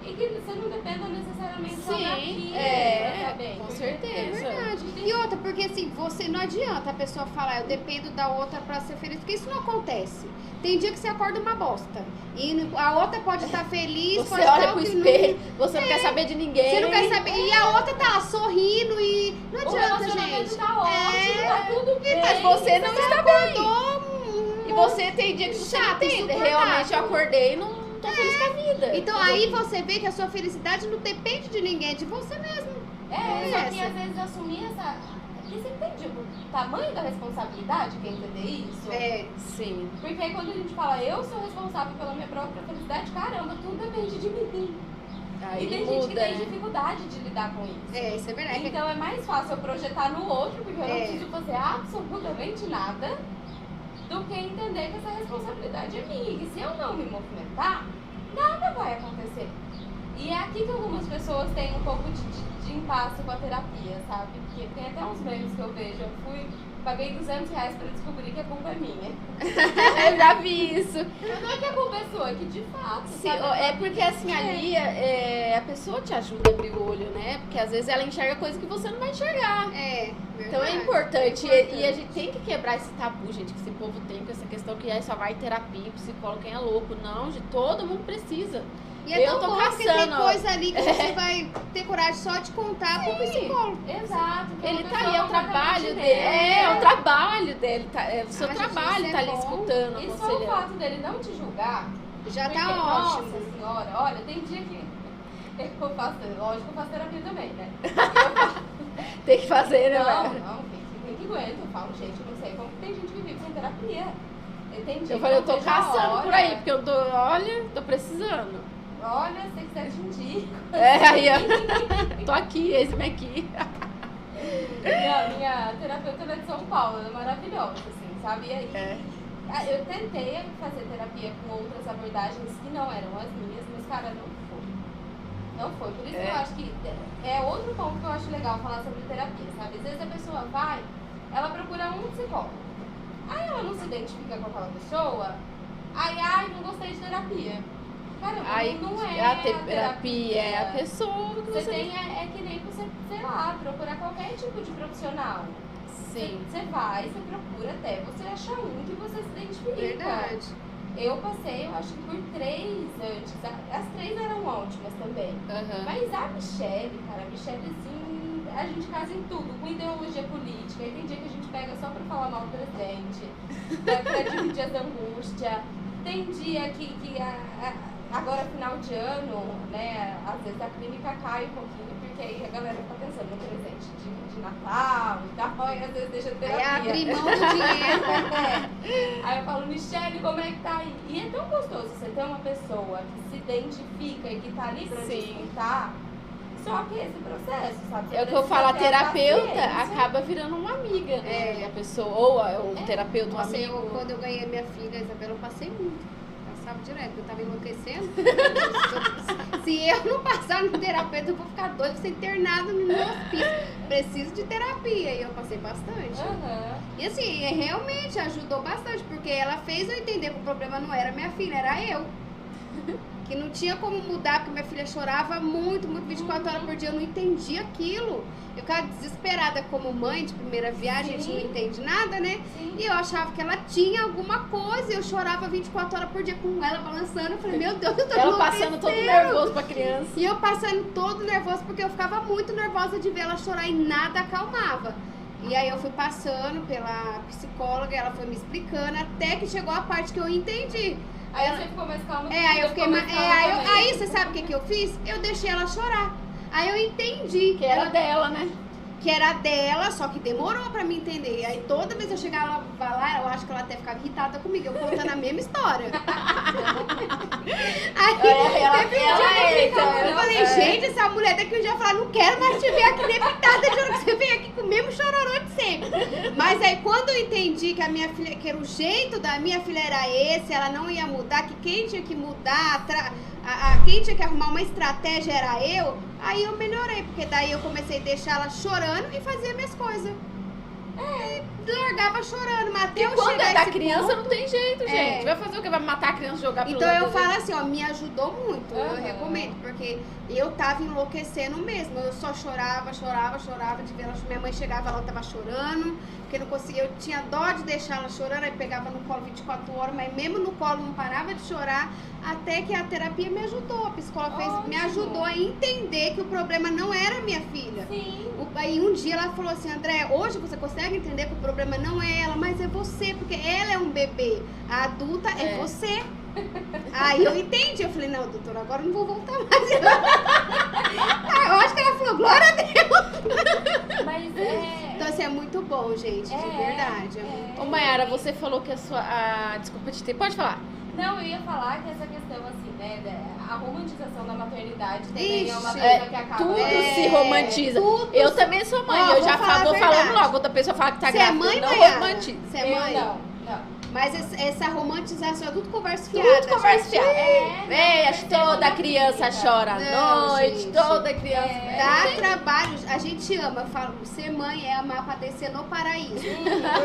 C: E que você não dependa necessariamente só
A: sim,
C: daquilo, tá bem?
A: com
C: Porque-
B: É
A: certeza.
B: verdade. E outra, porque assim, você não adianta a pessoa falar, eu dependo da outra pra ser feliz, porque isso não acontece. Tem dia que você acorda uma bosta. E a outra pode estar feliz,
A: Você
B: pode
A: olha
B: estar
A: pro
B: que
A: espelho, você não quer saber de ninguém.
B: Você não quer saber. E a outra tá lá sorrindo e. Não
C: O
B: adianta,
C: relacionamento
B: gente.
C: tá ótimo, tá tudo bem.
A: Mas você não está bem.
B: Acordou.
A: E você tem dia que você não
B: Chato,
A: tem.
B: insuportável.
A: Realmente eu acordei e não tô feliz com a vida.
B: Então aí você vê que a sua felicidade não depende de ninguém, é de você mesmo.
C: É, só que
B: essa.
C: às vezes assumir essa... Porque você entende o tamanho da responsabilidade, quer entender isso?
B: É.
A: Sim.
C: Porque aí quando a gente fala, eu sou responsável pela minha própria felicidade, caramba, tudo depende de mim.
A: Aí
C: E tem
A: muda,
C: gente que tem
A: né?
C: dificuldade de lidar com isso.
B: É, isso é verdade.
C: Então é mais fácil eu projetar no outro, porque eu não
B: É.
C: preciso fazer absolutamente nada, do que entender que essa responsabilidade é minha. E que se eu não me movimentar, nada vai acontecer. E é aqui que algumas pessoas têm um pouco de impasse com a terapia, sabe? Porque tem até uns memes que eu vejo. Paguei R$200 pra descobrir que a culpa é minha.
A: Eu já vi isso.
C: Não é que a culpa é sua, é que de fato.
A: Sim,
C: sabe?
A: é porque assim, ali a pessoa te ajuda a abrir o olho, né? Porque às vezes ela enxerga coisas que você não vai enxergar.
B: É,
A: Então é
B: verdade.
A: importante.
B: É importante.
A: E a gente tem que quebrar esse tabu, gente, que esse povo tem com essa questão que aí só vai terapia, psicólogo, quem é louco. Não, gente, todo mundo precisa.
B: E é
A: eu
B: tão
A: tô
B: bom porque tem
A: caçando.
B: coisa ali que você vai ter coragem só de contar pro psicólogo.
C: Exato. que
A: Ele
C: uma
A: tá
C: pessoa
A: ali, é o
C: completamente
A: trabalho dele.
C: neutra.
A: É o trabalho dele. É o seu
B: Ah, gente,
A: trabalho
B: isso
A: tá
B: é
A: ali
B: bom.
A: escutando,
C: E só o
A: aconselhando.
C: fato dele não te julgar,
B: Já
C: porque,
B: tá
C: nossa
B: ótimo.
C: senhora, olha, tem dia que eu faço, lógico que eu faço terapia também, né?
A: Tem que fazer, né?
C: Não,
A: velho?
C: não, tem que aguentar. Eu falo, gente, eu não sei como que tem gente que vive sem terapia. E tem dia
A: Eu falei, eu
C: que
A: tô
C: vejo a
A: caçando
C: hora.
A: por aí, porque eu tô, olha, tô precisando.
C: Olha, se você quiser te indico.
A: É, aí eu tô aqui, eis-me aqui.
C: Minha terapeuta ela é de São Paulo, ela é maravilhosa, assim, sabe? E aí,
A: É.
C: eu tentei fazer terapia com outras abordagens que não eram as minhas, mas, cara, não foi. Não foi. Por isso que eu acho que é outro ponto que eu acho legal falar sobre terapia, sabe? Às vezes a pessoa vai, ela procura um psicólogo. Aí ela não se identifica com aquela pessoa, ai, não gostei de terapia. Cara,
A: Aí
C: não é
A: a terapia é a pessoa que
C: Você
A: você
C: tem, é que nem você, sei lá, procurar qualquer tipo de profissional.
A: Sim.
C: Você vai, você procura até você achar um que você se identifica.
B: Verdade.
C: Eu passei, eu acho que por 3 antes. As 3 eram ótimas também.
A: Aham.
C: Mas a Michelle, cara, a Michelle, assim, a gente casa em tudo, com ideologia política. E tem dia que a só pra falar mal do presidente, pra dividir as angústias. Tem dia que agora, final de ano, né, às vezes a clínica cai um pouquinho, porque aí a galera fica pensando no presente de Natal e tal, e às vezes deixa de terapia.
B: Aí abre mão do dinheiro.
C: Aí eu falo, Michele, como é que tá aí? E é tão gostoso você ter uma pessoa que se identifica e que tá ali pra te escutar. Só que esse processo, sabe?
A: É o que eu falo, a
C: ter
A: terapeuta
C: paciência.
A: acaba virando uma amiga, né? A pessoa, ou o terapeuta, um
B: Nossa,
A: amigo.
B: quando eu ganhei minha filha, a Isabela, eu passei muito. Passava direto, eu tava enlouquecendo. Se eu não passar no terapeuta, eu vou ficar doida, vou ser internada no hospício. Preciso de terapia. E eu passei bastante. E assim, realmente ajudou bastante, porque ela fez eu entender que o problema não era minha filha, era eu. Que não tinha como mudar, porque minha filha chorava muito, 24 horas por dia. Eu não entendia aquilo. Eu ficava desesperada como mãe de primeira viagem, a gente não entende nada, né?
C: Sim.
B: E eu achava que ela tinha alguma coisa. E eu chorava 24 horas por dia com ela balançando. Eu falei, meu Deus, eu tô
A: Ela passando todo nervoso pra criança.
B: E eu passando todo nervoso, porque eu ficava muito nervosa de ver ela chorar e nada acalmava. E aí eu fui passando pela psicóloga, ela foi me explicando, até que chegou a parte que eu entendi.
C: Aí você ficou mais calma.
B: Aí eu fiquei mais. Aí você sabe o que eu fiz? Eu deixei ela chorar. Aí eu entendi.
A: Que era dela, né?
B: Que era dela, só que demorou pra me entender. Aí toda vez que eu chegava lá, eu acho que ela até ficava irritada comigo, eu contando a mesma história. Aí teve um dia que eu falei, gente, essa mulher daqui um dia falar, não quero mais te ver aqui debitada de hora que você vem aqui com o mesmo chororô de sempre. Mas aí quando eu entendi que a minha filha, que era o jeito da minha filha era esse, ela não ia mudar, que quem tinha que mudar, quem tinha que arrumar uma estratégia era eu, aí eu melhorei, porque daí eu comecei a deixar ela chorando e fazia minhas coisas. Largava chorando, mas até eu
A: Quando
B: chegar
A: é da
B: esse
A: criança
B: ponto,
A: não tem jeito, gente. Vai fazer o que? Vai matar a criança e jogar pelo
B: então eu
A: outro
B: falo assim, ó, me ajudou muito, eu
C: Aham.
B: recomendo, porque eu tava enlouquecendo mesmo, eu só chorava de ver ela, minha mãe chegava, ela tava chorando, porque não conseguia, eu tinha dó de deixar ela chorando, aí pegava no colo 24 horas, mas mesmo no colo não parava de chorar, até que a terapia me ajudou, a psicóloga me ajudou a entender que o problema não era minha filha.
C: Sim.
B: Aí um dia ela falou assim, André, hoje você consegue entender que o problema não é ela, mas é você, porque ela é um bebê, a adulta é você. Aí eu entendi, eu falei, não, doutora, agora eu não vou voltar mais. Eu acho que ela falou, glória a Deus.
C: Mas
B: Então assim, é muito bom, gente, de verdade.
A: Ô Mayara, você falou que a sua... desculpa te ter... Pode falar.
C: Não, eu ia falar que essa questão, assim, né, a romantização da maternidade também é uma
B: Ixi,
C: coisa que acaba...
A: Tudo se romantiza. Eu também sou mãe,
B: Ó,
A: eu já
B: vou falar
A: vou
B: a
A: falando
B: verdade.
A: logo. Outra pessoa fala que tá
B: Você é
A: grávida,
B: mãe,
A: não
B: Mayara?
A: romantiza.
B: Você é mãe?
C: Não.
B: Mas essa romantização é tudo conversa fiada.
A: Tudo conversa
B: gente.
A: fiada. Acho que toda criança chora à
B: Não,
A: noite,
B: gente.
A: toda criança...
B: Dá trabalho, a gente ama, eu falo, ser mãe é amar pra descer no paraíso.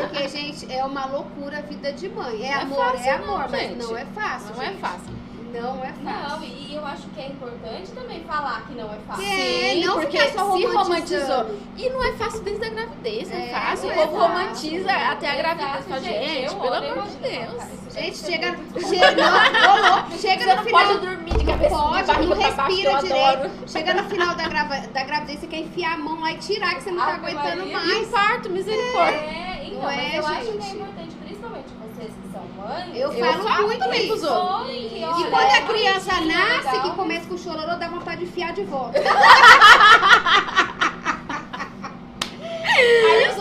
B: Porque, gente, é uma loucura a vida de mãe. É
A: Não é
B: amor,
A: fácil
B: é amor,
A: não,
B: mas
A: gente.
B: não é fácil.
A: Não é
B: gente.
A: fácil.
B: Não é
C: Não,
B: fácil.
C: e eu acho que é importante também falar que não é fácil.
A: Sim,
B: não
A: porque
B: ficar só
A: se
B: romantizando.
A: romantizou. E não é fácil desde a gravidez, não é fácil.
B: não
A: O
B: é
A: povo
B: fácil.
A: romantiza até a gravidez.
C: Exato,
A: Fala, gente,
C: eu
A: pelo
C: olho e
A: amor de
C: imagino,
A: Deus.
C: cara, isso
B: Gente,
C: deve ser
B: chega
C: muito
B: no final,
A: Pode dormir de cabeça
B: pode,
A: de barriga
B: não
A: pra baixo, que eu
B: respira
A: adoro.
B: direito. Chega no final da gravidez, você quer enfiar a mão lá e tirar, que você não tá
C: Ave
B: aguentando
C: Maria.
A: E
B: mais.
A: um parto, misericórdia.
C: Então,
B: Não
C: mas
B: é,
C: eu acho que é
B: gente.
C: importante, principalmente vocês que são mães.
B: Eu
A: falo
B: falo muito
A: também pros
B: isso.
A: outros.
B: E
C: olha,
B: quando
C: é
B: a criança
C: bonitinho,
B: nasce,
C: legal.
B: que começa com o chororô, dá vontade de enfiar de volta.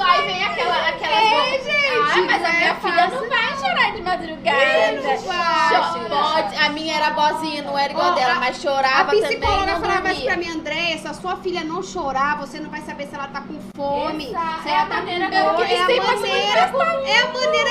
A: Aí vem aquelas...
B: gente,
A: mas a
B: não
A: minha
B: é
A: filha
B: fácil,
A: não vai chorar de madrugada.
B: Não vai.
A: Pode. A minha era boazinha, não era igual
B: Ó,
A: dela, mas chorava
B: A
A: também,
B: psicóloga
A: não
B: falava assim
A: dormia.
B: pra mim, André, se a sua filha não chorar, você não vai saber se ela tá com fome,
C: Exato.
B: se
C: É
B: ela
C: a
B: tá com
C: maneira
B: dor,
C: que
B: é a
A: eles têm
B: maneira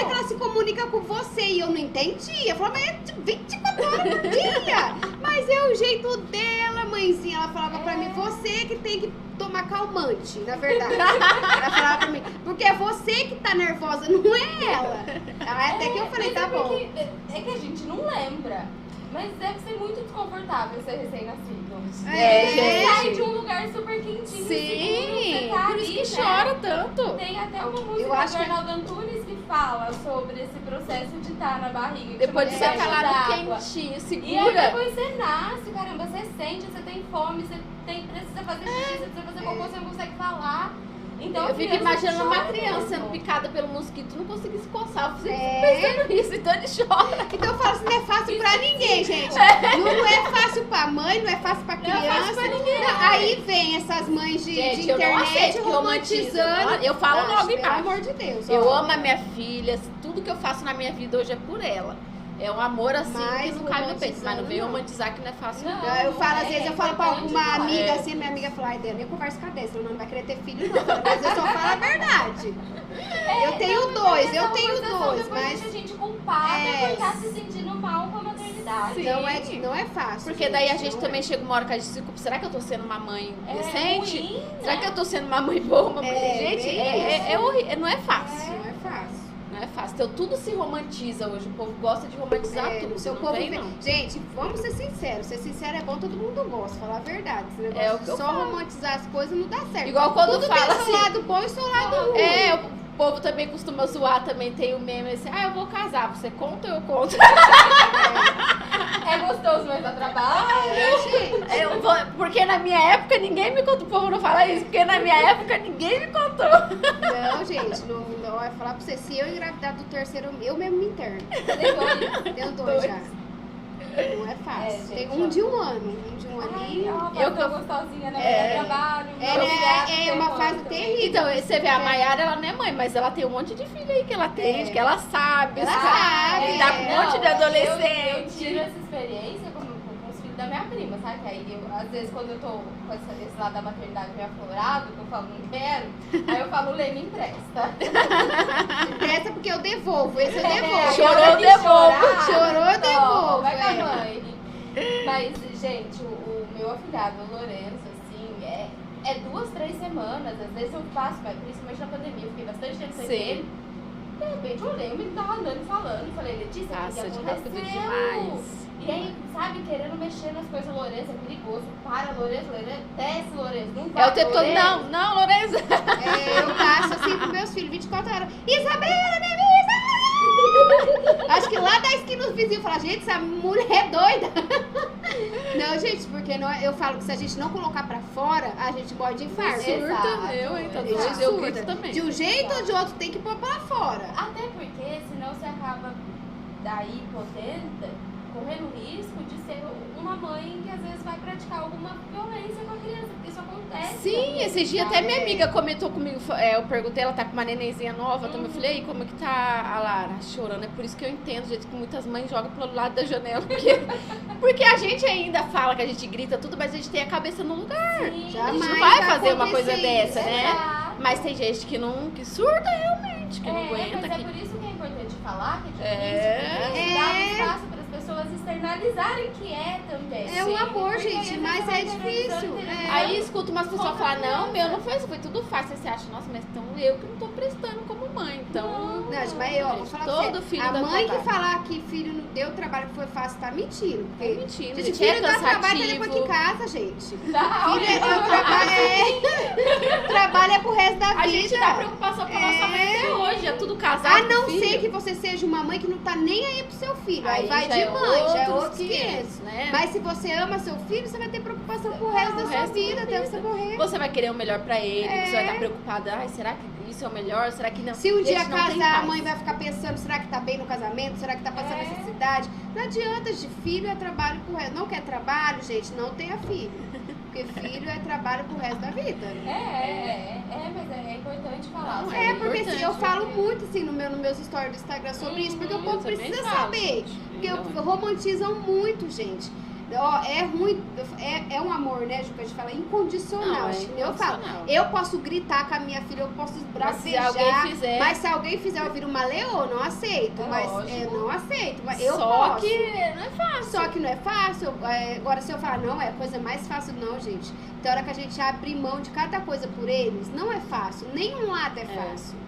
B: que ela se comunica com você. E eu não entendia. Eu falava, mas é 24 horas por dia. Mas é o jeito dela, mãezinha. Ela falava pra mim, você que tem que tomar calmante, na verdade. Ela falava pra mim, porque é você que tá nervosa, não é ela. Aí até que eu falei,
C: Mas
B: tá
C: é
B: bom.
C: porque- É que a gente não lembra. Mas deve ser muito desconfortável ser recém-nascido.
A: É,
C: Você
A: gente.
C: sai de um lugar super quentinho, seguro,
A: Sim,
C: você tá
A: por isso
C: ali,
A: que
C: né?
A: chora tanto.
C: Tem até uma música
B: Eu acho
C: do
B: que-
C: Arnaldo Antunes que fala sobre esse processo de estar na barriga. que
A: Depois de
C: chama
A: você
C: Debaixo
A: tá lá no
C: d'Água.
A: quentinho,
C: E aí
A: segura.
C: depois você nasce, caramba, você sente, você tem fome, precisa fazer xixi, você precisa fazer cocô, você não consegue falar. Então,
A: Eu fico
C: criança
A: imaginando uma
C: chora
A: criança
C: mesmo.
A: sendo picada pelo mosquito, não conseguir se coçar. Eu fico
B: É.
A: pensando nisso, então ele chora.
B: Então eu falo assim, não é fácil pra ninguém, gente. Não é fácil pra mãe, não é fácil pra
A: Não
B: criança.
A: é fácil pra ninguém.
B: Não, aí vem essas mães de
A: Gente, eu não
B: internet
A: aceito que romantiza.
B: romantizando.
A: Eu falo
B: Não,
A: logo
B: pelo
A: embaixo.
B: amor de Deus.
A: Eu
B: ó.
A: amo a minha filha, tudo que eu faço na minha vida hoje é por ela. É um amor assim
B: Mas
A: que não cai no peito. Mas não vem
B: romantizando,
A: romantizar que não é fácil.
C: Não.
B: Eu falo, às
C: É,
B: vezes, eu
C: é
B: falo pra
C: importante
B: alguma
C: falar.
B: amiga
A: É.
B: assim, minha amiga fala, ai, Dani, eu converso com a Dessa, ela não vai querer ter filho, não. Mas eu só falo a verdade. Eu tenho dois, eu tenho dois,
C: Depois
B: mas
C: deixa a gente culpada
B: É.
C: por estar se sentindo mal com a maternidade.
A: Sim.
B: não é fácil.
A: Porque daí a gente
B: não
A: também
B: é.
A: chega uma hora que a gente se culpa. Será que eu tô sendo uma mãe
C: É
A: decente?
C: ruim,
A: Será
C: né?
A: que eu tô sendo uma mãe boa, uma mãe
B: É,
A: gente?
B: bem
A: É horrível, não é fácil.
B: Não é fácil.
A: Não é fácil. Então tudo se romantiza hoje. O povo gosta de romantizar
B: É,
A: tudo.
B: o seu
A: não
B: povo
A: vem,
B: vê-
A: não.
B: Gente, vamos ser sinceros. Ser sincero é bom, todo mundo gosta. Falar a verdade. Esse negócio
A: É o
B: de
A: que eu
B: só
A: falo.
B: romantizar as coisas não dá certo.
A: Igual quando
B: Tudo
A: fala
B: tem
A: assim.
B: seu lado bom e seu lado ruim.
A: É, o povo também costuma zoar, também tem o meme assim, eu vou casar, você conta ou eu conto?
C: É gostoso, mas dá trabalho.
B: Gente,
A: Porque na minha época ninguém me contou, o povo não fala isso, porque na minha época ninguém me contou.
B: não, gente, não vai falar pra você. Se eu engravidar do terceiro, eu mesmo me interno. Deu dois já. Não é fácil.
C: É,
B: Tem
C: gente,
B: um
C: ó.
B: de um ano. Um de um aninho.
C: Eu tô gostosinha, né?
A: É.
C: Eu trabalho.
B: É uma fase terrível.
A: Então, você vê, a Maiara, ela não é mãe, mas ela tem um monte de filho aí que ela atende, que ela sabe.
B: Ela
A: sabe?
B: sabe,
A: Lidar com um monte de
C: Eu
A: adolescente.
C: tiro essa experiência com os filhos da minha prima, sabe? Que aí, às vezes, quando eu tô com esse lado da maternidade meio aflorado, que eu falo, não quero, aí eu falo, Lê, me empresta.
B: Essa porque eu devolvo. Esse eu devolvo.
A: Chorou,
C: Chorou,
A: devolvo.
B: Chorou, eu devolvo.
C: Vai com a
B: é.
C: mãe. Mas, gente, o meu afilhado, o Lourenço, assim, é 2, 3 semanas. Às vezes eu faço, mas principalmente na pandemia, eu fiquei bastante tempo sem
A: Sim.
C: ele. De repente eu lembro, ele tava andando e falando. Falei, Letícia, o que
A: Passa de
C: aconteceu?
A: rápido demais.
C: E aí, sabe, querendo mexer nas coisas, Lourenço, é perigoso. Para, Lourenço, desce, Lourenço, não vai,
A: É o tempo todo,
C: Lourenço.
A: não, Lourenço.
B: Eu passo assim pros meus filhos, 24 horas. Isabela, minha Acho que lá da esquina os vizinhos falam, gente, essa mulher é doida. Não, gente, porque eu falo que se a gente não colocar pra fora, a gente morre de infarto.
C: Exato.
A: Surta, eu, então,
B: A gente
A: eu
B: surta.
A: grito também.
B: De um jeito ou de outro tem que pôr pra fora.
C: Até porque, senão você acaba daí correndo o risco de ser uma mãe que às vezes vai praticar alguma violência com a criança, porque isso acontece.
A: Sim,
C: também,
A: esses dias
C: sabe?
A: até minha amiga comentou comigo, eu perguntei, ela tá com uma nenenzinha nova, também eu falei, e aí, como é que tá a Lara? Chorando, é por isso que eu entendo, gente, que muitas mães jogam pelo lado da janela, porque a gente ainda fala que a gente grita tudo, mas a gente tem a cabeça no lugar.
C: Sim,
A: A gente não
B: Jamais
A: vai
B: vai
A: fazer uma coisa
B: acontecer
A: dessa,
B: isso.
A: né?
C: Exato.
A: Mas tem gente que surta realmente, que não aguenta.
C: Mas é
A: que...
C: por isso que é importante falar, que é
A: É.
C: difícil, porque a gente dá espaço para as pessoas externalizarem que é também.
B: É um amor,
C: Porque
B: gente,
C: às vezes
B: mas
C: você vai
B: é difícil.
C: internalizando,
B: É.
A: Aí escuta umas pessoas falar, não, meu não foi isso, foi tudo fácil. Aí você acha, nossa, mas então eu que não tô prestando como mãe, então...
B: Não, mas eu vou
A: gente,
B: falar pra
A: todo
B: você,
A: filho
B: a
A: dá
B: mãe
A: trabalho.
B: que falar que filho não deu trabalho que foi fácil tá mentindo.
A: Tá
B: Porque,
A: mentindo,
B: gente,
A: gente, é
B: filho dá trabalho até depois que
A: cansativo.
B: casa, gente.
C: Não,
B: Filho trabalha pro resto da vida.
A: A gente dá preocupação com a nossa mãe até hoje, é tudo casado.
B: A não
A: com filho.
B: ser que você seja uma mãe que não tá nem aí pro seu filho. Aí, vai
A: já
B: de
A: é
B: mãe, já é
A: outros
B: outros 500.
A: né?
B: Mas se você ama seu filho, você vai ter preocupação pro resto da
A: o
B: sua
A: resto
B: vida,
A: da
B: até
A: vida.
B: você morrer.
A: Você vai querer o melhor pra ele,
B: É.
A: você vai estar preocupada, ai, será que isso é o melhor? Será que não?
B: Se um dia
A: Gente, não tem
B: casar, a
A: paz.
B: mãe vai ficar pensando, será que tá bem no casamento? Será que tá passando
C: É.
B: necessidade? Não adianta, de filho é trabalho pro resto. Não quer trabalho, gente, não tenha filho. Porque filho é trabalho pro resto da vida.
C: mas é importante falar.
A: Não,
C: sabe?
B: É, porque assim, eu
A: importante,
B: falo muito assim nos meus stories do Instagram sobre isso, porque o
A: Eu
B: povo
A: também
B: precisa
A: falo,
B: saber.
A: gente.
B: Porque
A: Eu-
B: romantizam muito, gente. Ó, é ruim, é um amor, né, Ju, que a gente fala, incondicional.
A: Não, é
B: Eu falo,
A: incondicional.
B: eu posso gritar com a minha filha, eu posso
A: Mas se
B: bracejar,
A: alguém fizer-
B: mas se alguém fizer eu viro uma leoa, eu não aceito.
C: É
B: Mas
C: lógico.
B: não aceito. Mas eu
A: Só
B: posso.
A: que não é fácil.
B: Só que não é fácil. Agora, se eu falar, não, é a coisa mais fácil, não, gente. Tem hora que a gente abre mão de cada coisa por eles, não é fácil. Nenhum lado é fácil.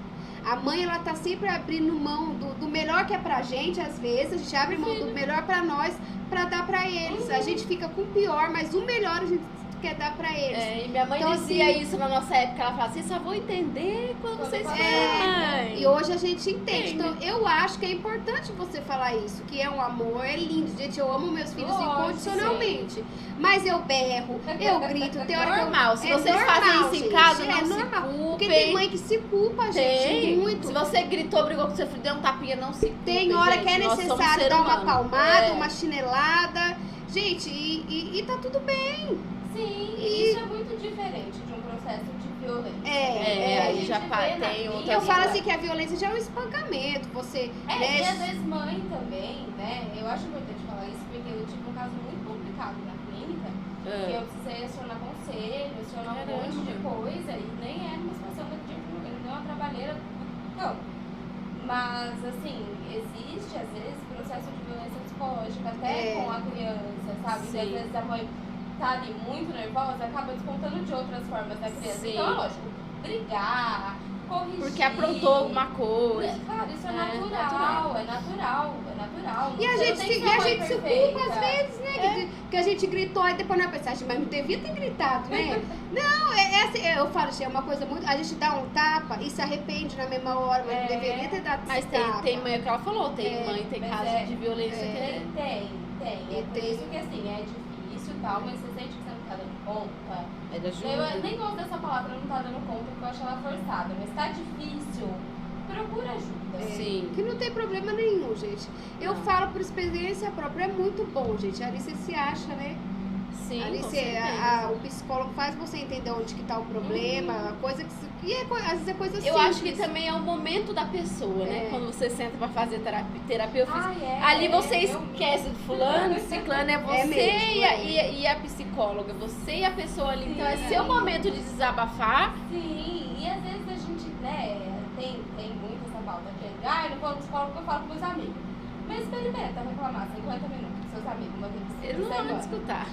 B: A mãe, ela tá sempre abrindo mão do melhor que é pra gente, às vezes. A gente abre mão do melhor pra nós, pra dar pra eles. A gente fica com o pior, mas o melhor a gente quer dar pra eles.
A: É, e minha mãe
B: Então,
A: dizia
B: assim,
A: isso na nossa época, ela falava assim, só vou entender quando vocês
C: Quando
A: forem mãe.
B: E E hoje a gente entende.
A: Tem,
B: Então,
A: né?
B: eu acho que é importante você falar isso, que é um amor, é lindo. Gente, eu amo meus filhos
C: Lógico,
B: incondicionalmente. Mas eu berro, eu grito, tem hora que eu...
A: Normal, se
B: É
A: vocês
B: normal,
A: fazem isso em
B: gente,
A: casa,
B: é
A: não se
B: normal.
A: culpem.
B: Porque tem mãe que se culpa, gente,
A: Tem.
B: muito.
A: Se você gritou, brigou com seu filho, deu um tapinha, não se culpem,
B: Tem hora
A: gente.
B: que é
A: Nós somos
B: necessário
A: ser
B: dar uma
A: humano.
B: palmada,
A: É.
B: uma chinelada. Gente, e tá tudo bem.
C: Sim,
B: E-
C: isso é muito diferente de um processo de violência.
A: É,
C: A
A: aí
C: gente
A: já
C: vê
A: tem
C: na
A: outra
C: vida-
B: Eu falo assim que a violência já é um espancamento. Você,
C: É,
B: né,
C: e às vezes mãe também, né? Eu acho importante falar isso porque eu tive um caso muito complicado na clínica que
A: É.
C: eu precisei acionar conselho, acionar um monte de coisa e nem era uma situação daquele tipo, ele deu uma trabalheira. Não. Mas, assim, existe às vezes processo de violência psicológica até
B: É.
C: com a criança, sabe?
A: Sim.
C: E às vezes a mãe tá ali muito nervosa, acaba descontando de outras formas da criança.
A: Sim.
C: Então, é lógico, brigar, corrigir.
A: Porque aprontou alguma coisa.
C: Cara, isso é
A: É,
C: natural, é natural.
B: E a
C: Você
B: gente,
C: não tem
B: se,
C: que
B: e
C: ser
B: a
C: mãe
B: gente se
C: perfeita.
B: culpa às vezes, né? Que a gente gritou e depois na mensagem, mas não devia ter gritado, né? Não, é assim, eu falo, assim, é uma coisa muito. A gente dá um tapa e se arrepende na mesma hora, mas não deveria ter dado
A: Mas
B: esse
A: tem,
B: tapa.
A: tem mãe, é o que ela falou, tem mãe, tem
C: mas
A: casos
C: é-
A: de violência que
C: Tem.
B: E
C: É por
B: tem-
C: isso que assim, é difícil e tal, mas você sente que você não tá dando conta.
A: é da
C: Eu
A: ajuda.
C: nem gosto dessa palavra, não tá dando conta, porque eu acho ela forçada, mas tá difícil. Procura ajuda.
A: Sim.
B: Que não tem problema nenhum, gente. Eu
A: Não.
B: falo por experiência própria, é muito bom, gente. Ali você se acha, né?
A: Sim,
B: Ali
A: com
B: você,
A: certeza.
B: o psicólogo faz você entender onde que tá o problema, a coisa que se, e é, às vezes é coisa
A: Eu
B: simples.
A: acho que também é o momento da pessoa, né?
B: É.
A: Quando você senta pra fazer terapia, eu fiz.
C: É,
A: Ali você
C: eu-
A: esquece do fulano, ciclano, é você
B: mesmo,
A: e a psicóloga, você e a pessoa ali. Então é
C: Sim.
A: seu momento de desabafar.
C: Sim, e às vezes a gente, né, tem muito essa pauta de eu não vou no psicólogo porque eu falo com meus amigos. Mas experimenta reclamar 50 minutos com seus amigos, uma vez por
A: Eles não vão
C: semana.
A: escutar.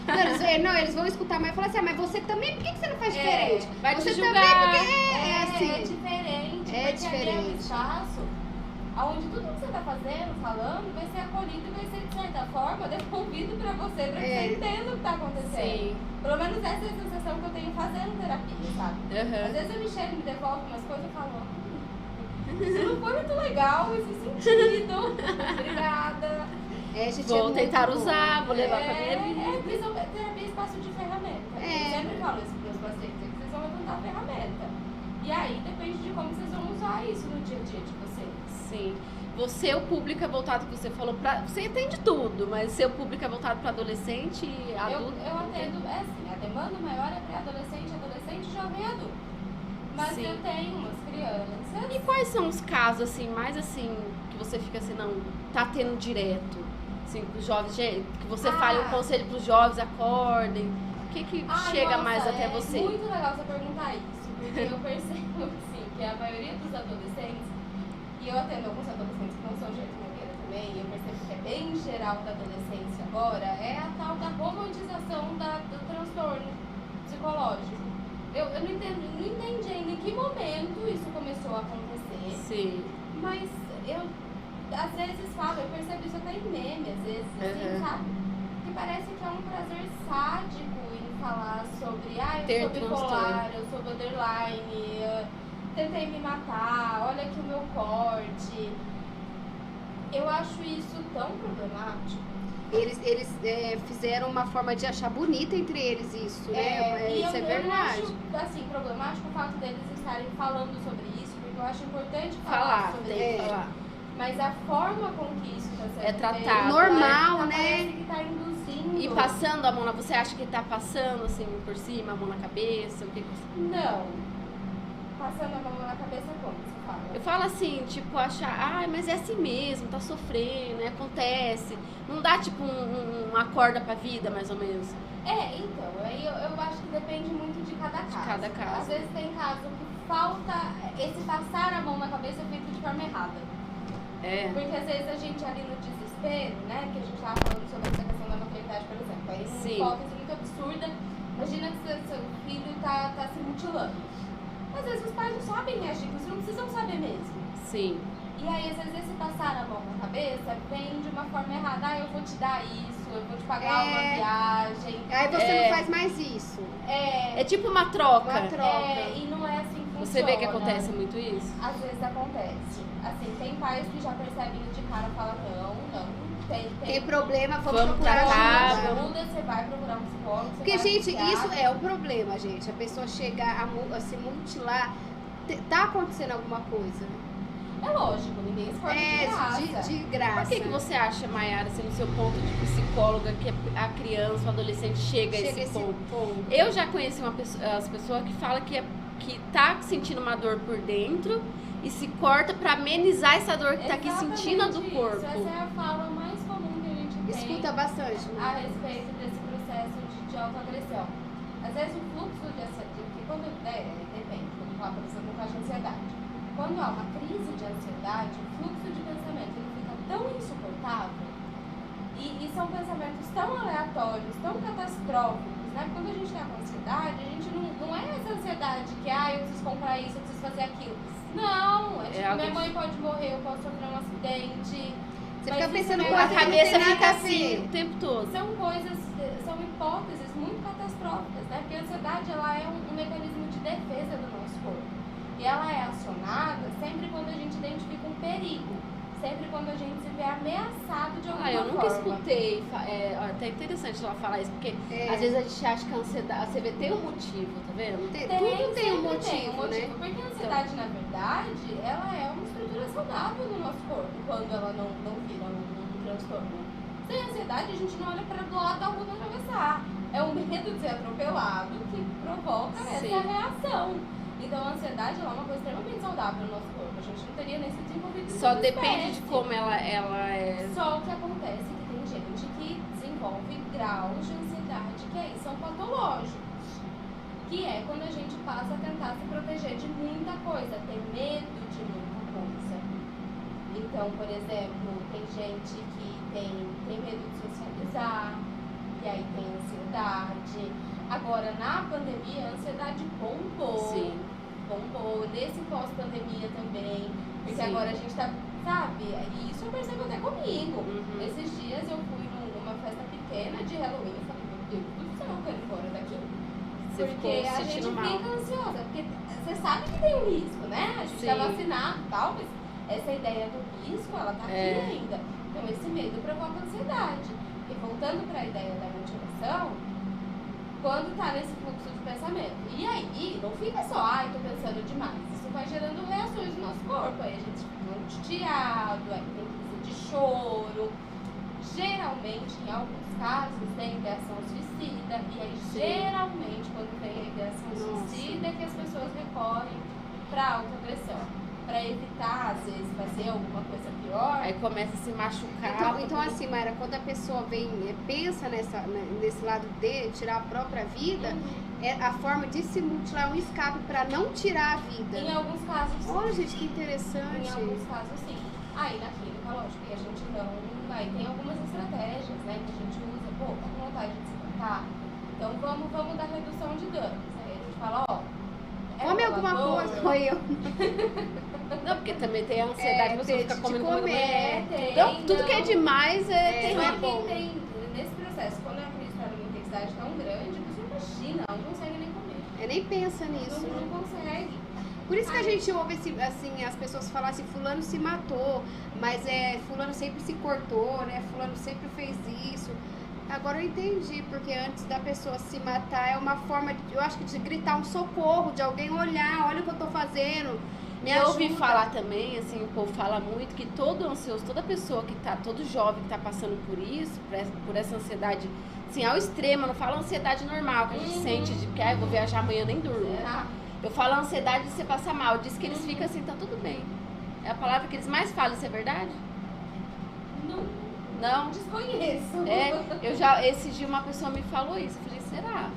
B: Não, eles vão escutar, mas falar assim, mas você também, por que você não faz diferente?
A: Vai
B: Você
A: te
B: também,
A: julgar.
B: porque é assim.
C: É diferente,
B: É
C: porque ali é um
B: diferente.
C: espaço onde tudo que você tá fazendo, falando, vai ser acolhido e vai ser, de certa forma, devolvido pra você, pra que
B: É.
C: você entenda o que tá acontecendo.
A: Sim.
C: Pelo menos essa é a sensação que eu tenho fazendo terapia, sabe? Às
A: Aham.
C: vezes eu me chego e me devolve umas coisas e falo, isso não foi muito legal esse sentido. Obrigada.
B: Gente,
A: Vou
B: muito
A: tentar
B: bom.
A: usar, vou levar pra minha vida.
C: Terapia é espaço de ferramenta.
B: É.
C: Eu sempre falo isso para os pacientes, é que vocês vão levantar a ferramenta. E aí depende de como vocês vão usar isso no dia a dia de vocês.
A: Sim. Você, o público é voltado, que você falou, você atende tudo, mas seu público é voltado para adolescente e adulto?
C: Eu atendo, assim, a demanda maior é para adolescente, jovem e adulto. Mas
A: Sim.
C: eu tenho umas crianças.
A: E quais são os casos, assim, mais assim, que você fica assim, não, tá tendo direto? Assim, os jovens, gente, que você fale um conselho pros jovens, acordem. O que chega
C: Nossa,
A: mais até
C: é
A: você?
C: muito legal você perguntar isso, porque eu percebo, assim, que a maioria dos adolescentes, e eu atendo alguns adolescentes que não são de Nogueira também, e eu percebo que é bem geral da adolescência agora, é a tal da romantização do transtorno psicológico. Eu não entendi ainda em que momento isso começou a acontecer,
A: Sim.
C: mas eu às vezes falo, eu percebo isso até em meme, às vezes, assim,
A: Uhum.
C: sabe? Que parece que é um prazer sádico em falar sobre, eu
A: Ter
C: sou bipolar,
A: transtorno.
C: eu sou borderline, eu tentei me matar, olha aqui o meu corte. Eu acho isso tão problemático.
B: Eles fizeram uma forma de achar bonita entre eles isso, né?
C: E
B: Isso é
C: eu
B: verdade.
C: não acho, assim, problemático o fato deles estarem falando sobre isso, porque eu acho importante falar
A: Falar,
C: sobre
A: tem
C: isso.
A: que falar.
C: Mas a forma com que isso está sendo
A: É tratado,
C: feito,
B: Normal,
C: tá,
B: né?
C: Parece que tá induzindo.
A: E passando a mão na... Você acha que tá passando, assim, por cima, a mão na cabeça? O que você...
C: Não. Passando a mão na cabeça como você fala?
A: Eu falo assim, tipo, achar, mas é assim mesmo, tá sofrendo, acontece. Não dá, tipo, uma corda pra vida, mais ou menos.
C: Então, aí eu acho que depende muito de cada caso.
A: cada caso.
C: Às vezes tem caso que falta esse passar a mão na cabeça feito de forma errada.
A: É.
C: Porque às vezes a gente ali no desespero, né, que a gente tava falando sobre essa questão da maternidade, por exemplo, aí uma
A: Sim.
C: hipótese muito absurda, imagina que seu filho tá se mutilando. Às vezes os pais não sabem reagir, eles não precisam saber mesmo.
A: Sim.
C: E aí, às vezes, esse passar a mão na cabeça vem de uma forma errada. Eu vou te dar isso, eu vou te pagar uma viagem.
B: Aí você não faz mais isso.
A: É tipo uma troca.
B: Uma troca.
C: E não é assim que
A: Você vê que acontece muito isso?
C: Às vezes acontece. Assim, tem pais que já percebem de cara e falam, não.
B: Tem problema, vamos
A: Vamos
B: procurar
A: tratar,
B: ajuda.
C: Você vai procurar um psicólogo. Você
B: Porque,
C: vai
B: gente,
C: psiquiatra.
B: isso é o problema, gente. A pessoa chegar a se mutilar, tá acontecendo alguma coisa.
C: É lógico, ninguém escolhe de graça.
B: De graça.
A: Por que você acha, Mayara, assim, no seu ponto de psicóloga, que a criança, o adolescente chega a esse ponto? Eu já conheci as pessoas que falam que tá sentindo uma dor por dentro e se corta pra amenizar essa dor que tá aqui sentindo do corpo.
C: Essa é a fala mais comum que a gente tem.
B: Escuta bastante, né?
C: A respeito desse processo de autoagressão. Às vezes o fluxo de ansiedade, porque quando depende, vamos falar, por exemplo, no caso de ansiedade. Quando há uma crise de ansiedade, o fluxo de pensamento ele fica tão insuportável e são pensamentos tão aleatórios, tão catastróficos, né? Quando a gente está com ansiedade, a gente não é essa ansiedade que, eu preciso comprar isso, eu preciso fazer aquilo. Não, é tipo, minha mãe pode morrer, eu posso sofrer um acidente.
B: Você fica pensando
A: A cabeça fica assim o tempo todo.
C: São coisas, são hipóteses muito catastróficas, né? Porque a ansiedade, ela é um mecanismo de defesa do nosso corpo. E ela é acionada sempre quando a gente identifica um perigo. Sempre quando a gente se vê ameaçado de alguma forma.
A: Eu nunca escutei. É até interessante ela falar isso, porque às vezes a gente acha que a ansiedade. Você vê, tem um motivo, tá vendo?
B: Tudo tem um motivo, né?
C: Porque a ansiedade, na verdade, ela é uma estrutura saudável no nosso corpo, quando ela não vira um transtorno. Sem ansiedade, a gente não olha para do lado da rua para atravessar. É o medo de ser atropelado que provoca essa reação. Então, a ansiedade ela é uma coisa extremamente saudável no nosso corpo. A gente não teria nem se desenvolvido.
A: Só depende de como ela é.
C: Só o que acontece é que tem gente que desenvolve graus de ansiedade que aí são patológicos. Que é quando a gente passa a tentar se proteger de muita coisa, ter medo de muita coisa. Então, por exemplo, tem gente que tem medo de socializar, e aí tem ansiedade. Agora, na pandemia, a ansiedade bombou.
A: Sim.
C: Bombou. Nesse pós-pandemia também. Porque
A: Sim.
C: agora a gente tá, sabe? E isso eu percebo até comigo.
A: Uhum.
C: Esses dias eu fui numa festa pequena de Halloween e falei, meu Deus do céu, eu quero ir embora daqui.
A: Você
C: Porque
A: ficou
C: a gente
A: sentindo mal.
C: fica ansiosa. Porque você sabe que tem um risco, né? A gente tá
A: Sim.
C: vacinado e tal, mas essa ideia do risco, ela tá aqui ainda. Então, esse medo provoca ansiedade. E voltando para a ideia da motivação, quando tá nesse fluxo de pensamento. E aí, não fica só, tô pensando demais. Isso vai gerando reações no nosso corpo. Aí a gente fica angustiado, aí tem crise de choro. Geralmente, em alguns casos, tem ideação suicida. E aí, geralmente, quando tem a ideação suicida, é que as pessoas recorrem pra autoagressão. Pra evitar, às vezes, fazer alguma coisa pior.
A: Aí começa a se machucar.
B: Então assim, Mayra, quando a pessoa pensa nesse lado de tirar a própria vida, é a forma de se mutilar, um escape para não tirar a vida.
C: Em alguns casos, sim.
B: Olha, gente, que interessante.
C: Em alguns casos, sim. Aí, na clínica, lógico, que a gente não... Aí tem algumas estratégias, né, que a gente usa. Pô, tá com vontade de se matar? Então, vamos dar redução de danos. Aí a gente fala,
B: come alguma coisa, foi eu.
A: Não, porque também tem a ansiedade, você fica comendo,
B: comer.
A: Então, tudo que é demais
C: Não é
A: bom.
C: bom. Nesse processo, quando a crise está numa intensidade tão grande, você imagina, não consegue nem comer.
B: Nem pensa nisso.
C: Não consegue.
B: Por isso que a gente ouve assim, as pessoas falam assim, fulano se matou, mas fulano sempre se cortou, né? Fulano sempre fez isso. Agora eu entendi, porque antes da pessoa se matar é uma forma, eu acho que de gritar um socorro, de alguém olhar, olha o que eu tô fazendo.
A: Eu ouvi falar também, assim, o povo fala muito que todo ansioso, toda pessoa que tá, todo jovem que tá passando por isso, por essa ansiedade, assim, ao extremo, eu não falo ansiedade normal, que a gente sente de que eu vou viajar amanhã, nem durmo. Eu falo ansiedade de você passar mal, diz que eles ficam assim, tá tudo bem. É a palavra que eles mais falam, isso é verdade? Não?
C: Desconheço.
A: Esse dia uma pessoa me falou isso, eu falei, será?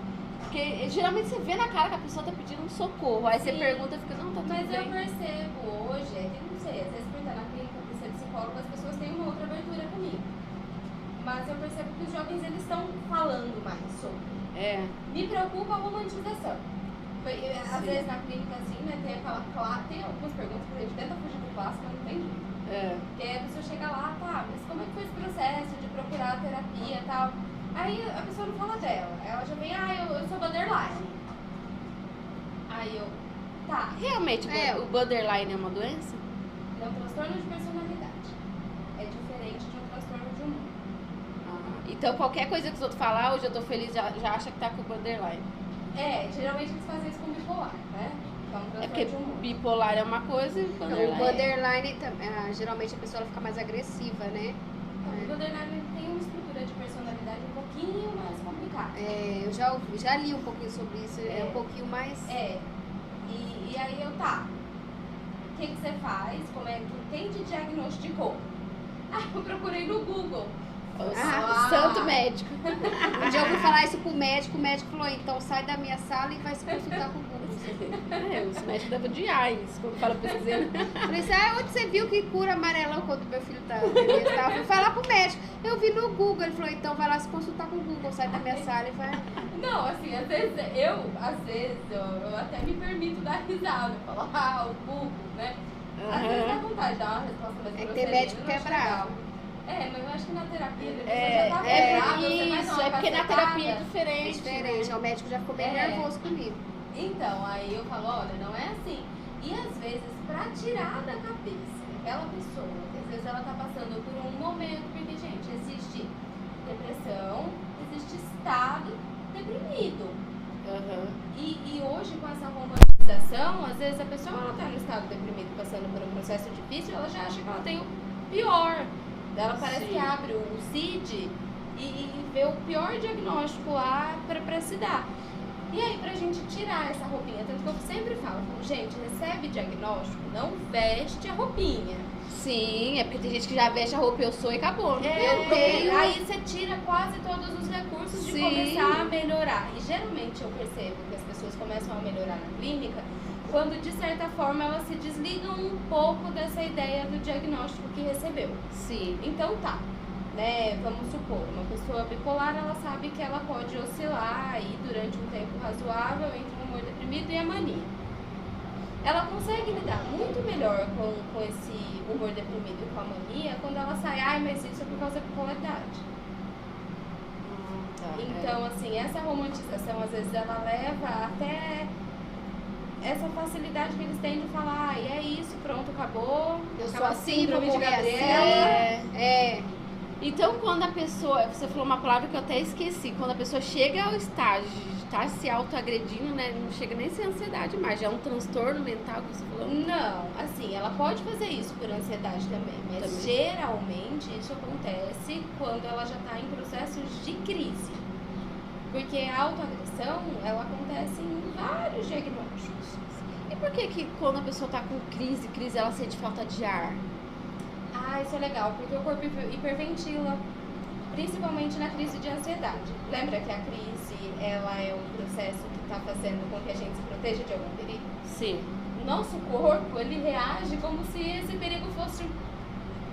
A: Porque geralmente você vê na cara que a pessoa tá pedindo um socorro, aí você pergunta e fica, não, tá tudo
C: Mas
A: bem.
C: eu percebo hoje, que não sei, às vezes por estar na clínica, por ser psicóloga, as pessoas têm uma outra abertura comigo. Mas eu percebo que os jovens, eles estão falando mais sobre. Me preocupa a romantização. Às vezes na clínica, assim, né, tem algumas perguntas que a gente tenta fugir do clássico, mas não tem jeito. Porque aí a pessoa chega lá, tá, mas como é que foi esse processo de procurar terapia e tal? Aí a pessoa não fala dela, ela já vem, eu sou borderline. Aí eu, Tá,
A: Realmente, o borderline é uma doença?
C: é um transtorno de personalidade. É diferente de um transtorno de humor.
A: Então, qualquer coisa que os outros falar, hoje eu tô feliz, já acha que tá com borderline.
C: Geralmente eles fazem isso com bipolar, né? Que é um
A: É
C: transtorno
A: porque
C: de humor.
A: bipolar é uma coisa e borderline
B: O borderline, geralmente a pessoa ela fica mais agressiva, né?
C: O borderline tem uma estrutura de personalidade um pouquinho mais complicada.
B: Eu já li um pouquinho sobre isso, é um pouquinho mais...
C: E aí o que você faz? Quem te diagnosticou? Eu procurei no Google.
A: Santo médico.
B: Um dia eu fui falar isso pro médico, o médico falou, então sai da minha sala e vai se consultar com o Google.
A: Os médicos devem odiar isso, quando fala pra vocês.
B: Falei assim, onde você viu que cura amarelão quando meu filho tá? Eu fui falar pro médico, eu vi no Google, ele falou, então vai lá se consultar com o Google, sai da minha sala e vai...
C: Não, assim, às vezes eu até me permito dar risada, falar, o Google, né? Às vezes dá vontade de dar uma resposta mais grosseira.
B: Tem médico que é bravo.
C: Mas eu acho que na terapia depois já tá bravo, você faz
A: isso,
C: uma
A: porque na terapia é
B: É
A: diferente.
B: diferente, o médico já ficou bem nervoso comigo.
C: Então, aí eu falo, olha, não é assim. E às vezes, pra tirar da cabeça aquela pessoa, que às vezes ela tá passando por um momento, porque, gente, existe depressão, existe estado deprimido. E hoje, com essa romantização, às vezes a pessoa ela tá no estado deprimido, passando por um processo difícil, ela já acha que ela tem o pior. Ela parece que abre o CID e vê o pior diagnóstico lá pra se dar. E aí, pra gente tirar essa roupinha, tanto que eu sempre falo, gente, recebe diagnóstico, não veste a roupinha.
A: Sim, é porque tem gente que já veste a roupa eu sou e acabou.
C: Aí você tira quase todos os recursos de começar a melhorar. E geralmente eu percebo que as pessoas começam a melhorar na clínica quando, de certa forma, elas se desligam um pouco dessa ideia do diagnóstico que recebeu.
A: Sim.
C: Então né, vamos supor, uma pessoa bipolar, ela sabe que ela pode oscilar aí durante um tempo razoável entre o humor deprimido e a mania. Ela consegue lidar muito melhor com esse humor deprimido e com a mania quando ela sai, mas isso é por causa da bipolaridade. Então, assim, essa romantização, às vezes, ela leva até essa facilidade que eles têm de falar, e é isso, pronto, acabou.
B: Eu
C: acaba
B: sou assim, vou
C: síndrome de
B: morrer
C: Gabriela.
A: Então, quando a pessoa, você falou uma palavra que eu até esqueci, quando a pessoa chega ao estágio de estar se autoagredindo, né, não chega nem a ser ansiedade mais, já é um transtorno mental que você falou?
C: Não, assim, ela pode fazer isso por ansiedade também, mas geralmente isso acontece quando ela já está em processos de crise. Porque a autoagressão, ela acontece em vários diagnósticos.
A: E por que quando a pessoa está com crise, ela sente falta de ar?
C: Isso é legal, porque o corpo hiperventila, principalmente na crise de ansiedade. Lembra que a crise, ela é um processo que está fazendo com que a gente se proteja de algum perigo?
A: Sim.
C: O nosso corpo, ele reage como se esse perigo fosse,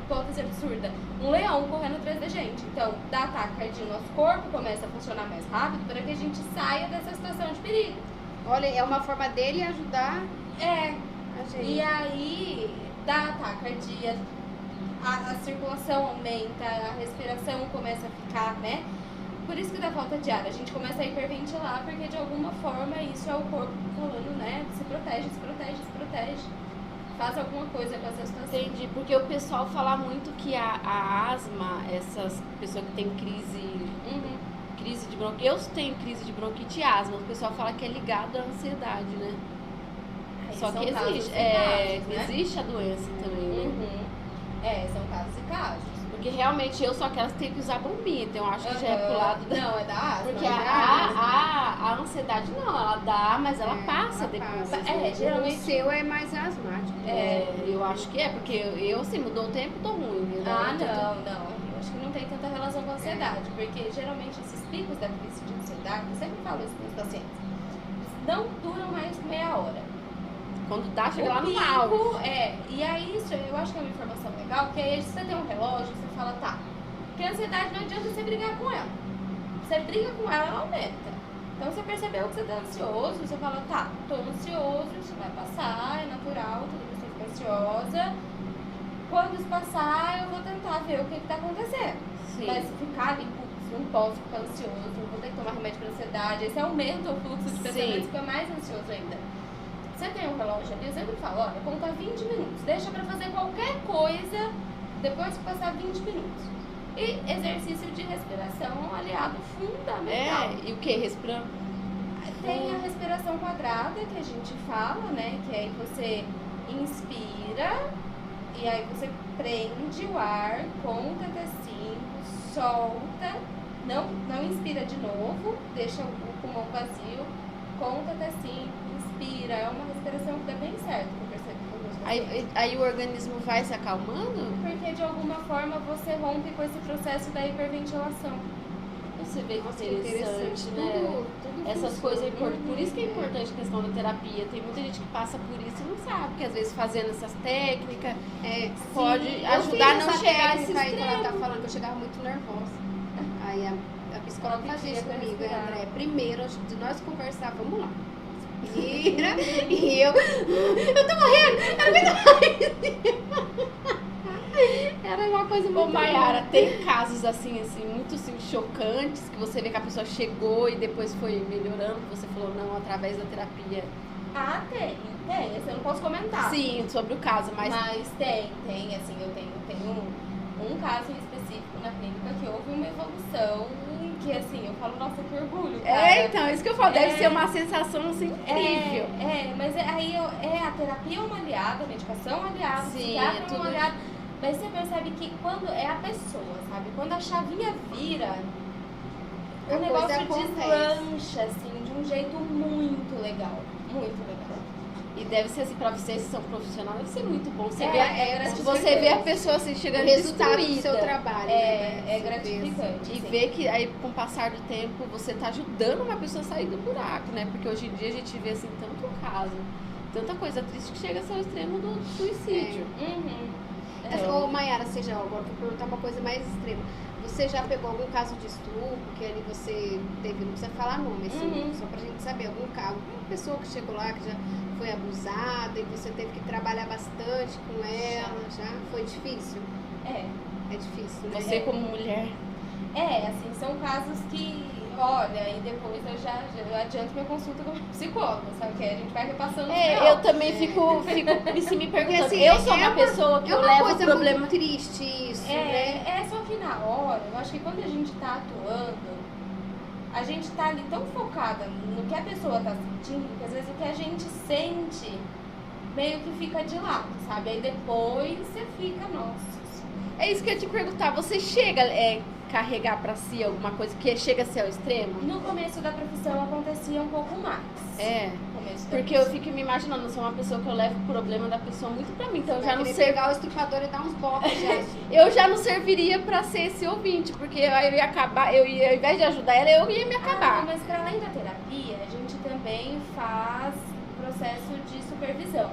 C: hipótese absurda, um leão correndo atrás da gente. Então, dá ataque cardíaco, o nosso corpo começa a funcionar mais rápido para que a gente saia dessa situação de perigo.
B: Olha, é uma forma dele ajudar a gente.
C: E aí, dá ataque cardíaco. A circulação aumenta, a respiração começa a ficar, né? Por isso que dá falta de ar. A gente começa a hiperventilar, porque de alguma forma isso é o corpo falando, né? Se protege, se protege, se protege. Faz alguma coisa com essa situação.
A: Entendi, porque o pessoal fala muito que a asma, essas pessoas que têm crise de bronquite, eu tenho crise de bronquite e asma, o pessoal fala que é ligado à ansiedade, né? Só que existe, existe a doença também, né?
C: São casos e casos.
A: Porque realmente eu sou aquelas que tem que usar bombinha, então eu acho que já é pro lado da...
C: Não, é da asma.
A: Porque a ansiedade não, ela dá, mas ela passa depois.
B: Geralmente o seu é mais asmático.
A: Eu acho que é, porque eu assim, mudou o tempo, tô ruim.
C: Não. Eu acho que não tem tanta relação com a ansiedade, porque geralmente esses picos da crise de ansiedade, eu sempre falo isso para os pacientes, não duram mais meia hora.
A: Quando dá, chega lá no
C: pico,
A: mal.
C: E aí isso eu acho que é uma informação legal, porque aí se você tem um relógio, você fala, porque a ansiedade não adianta você brigar com ela. Você briga com ela, ela aumenta. Então você percebeu que você tá ansioso, você fala, tô ansioso, isso vai passar, é natural, toda pessoa fica ansiosa. Quando isso passar, eu vou tentar ver o que tá acontecendo.
A: Sim.
C: Mas ficar ali, não posso ficar ansioso, vou ter que tomar remédio pra ansiedade, esse aumenta o fluxo de pensamentos, fica mais ansioso ainda. Você tem um relógio ali, eu sempre falo, olha, conta 20 minutos. Deixa pra fazer qualquer coisa depois que passar 20 minutos. E exercício de respiração é um aliado fundamental.
A: E o que? Respirando?
C: Tem a respiração quadrada que a gente fala, né? Que aí você inspira e aí você prende o ar, conta até 5, solta, não inspira de novo, deixa o pulmão vazio, conta até 5, inspira. É uma respiração que dá bem certo, que eu percebo com os meus pacientes.
A: Aí o organismo vai se acalmando?
C: Porque de alguma forma você rompe com esse processo da hiperventilação.
A: Você vê que
B: Nossa,
A: interessante, né?
B: Tudo
A: Essas
B: funciona.
A: coisas é importante. Por isso que é importante a questão da terapia. Tem muita gente que passa por isso e não sabe, que às vezes fazendo essas técnicas pode
B: Eu
A: ajudar a
B: fiz
A: não
B: essa
A: chegar a esse
B: técnica aí que ela
A: extremo.
B: tá falando, que eu chegava muito nervosa. Aí a psicóloga
C: Ela
B: fazia
C: pedia
B: isso
C: pra
B: comigo,
C: respirar.
B: André. Primeiro, antes de nós conversar, vamos lá. Respira. E eu tô morrendo, eu não aguento mais. Era uma coisa
A: Ô,
B: muito
A: Mayara, tem casos assim, muito assim, chocantes, que você vê que a pessoa chegou e depois foi melhorando, que você falou, não, através da terapia.
C: Ah, tem. Esse eu não posso comentar.
A: Sim, sobre o caso, mas
C: tem, assim, eu tenho um caso em específico na clínica que houve uma evolução que, assim, eu falo, nossa, que orgulho, cara.
A: então, isso que eu falo, deve
C: É.
A: ser uma sensação assim, incrível.
C: Mas aí a terapia é uma aliada, a medicação é uma aliada, o
A: Sim,
C: psiquiatra
A: é
C: é
A: tudo-
C: uma aliada. Mas você percebe que quando é a pessoa, sabe? Quando a chavinha vira,
B: A
C: o negócio
B: coisa acontece.
C: deslancha, assim, de um jeito muito legal. Muito legal.
A: E deve ser assim, pra vocês que são profissionais, deve ser muito bom. Você,
C: É,
A: vê,
C: é gratificante.
A: você vê a pessoa assim,
B: o
A: chegando
B: resultado do
A: destruída.
B: seu trabalho.
C: É
B: né?
C: gratificante.
A: E
C: sim.
A: ver que aí, com o passar do tempo, você tá ajudando uma pessoa a sair do buraco, né? Porque hoje em dia a gente vê assim, tanto caso, tanta coisa triste que chega a ser o extremo do suicídio.
C: Uhum.
B: Mas, ô, Mayara, agora que eu vou perguntar uma coisa mais extrema. Você já pegou algum caso de estupro que ali você teve, não precisa falar nome, assim,
C: Uhum.
B: só pra gente saber, algum caso, alguma pessoa que chegou lá que já foi abusada e você teve que trabalhar bastante com ela, já? Foi difícil?
C: É.
B: É difícil, né?
A: Você como mulher.
C: Assim, são casos que, olha, e depois eu adianto minha consulta com o psicólogo, sabe? Que a gente vai repassando os
A: Eu
C: BO.
A: também fico se me perguntando.
B: assim,
A: eu sou
B: é
A: uma
B: uma-
A: pessoa que
B: É
A: eu
B: uma
A: levo o
B: coisa
A: problema.
B: muito triste isso, né?
C: Só que na hora, eu acho que quando a gente tá atuando, a gente tá ali tão focada no que a pessoa tá sentindo, que às vezes o que a gente sente meio que fica de lado, sabe? Aí depois você fica, nossa.
A: É isso que eu ia te perguntar. Você chega carregar pra si alguma coisa que chega a ser ao extremo?
C: No começo da profissão acontecia um pouco mais.
A: É.
C: No começo da
A: Porque eu fico me imaginando, eu sou uma pessoa que eu levo o problema da pessoa muito pra mim. Então eu já não
B: Vai
A: sei.
B: pegar o estrupador e dar uns bocos já.
A: Eu já não serviria pra ser esse ouvinte, porque aí eu ia acabar, ao invés de ajudar ela, eu ia me acabar.
C: Mas para além da terapia, a gente também faz processo de supervisão,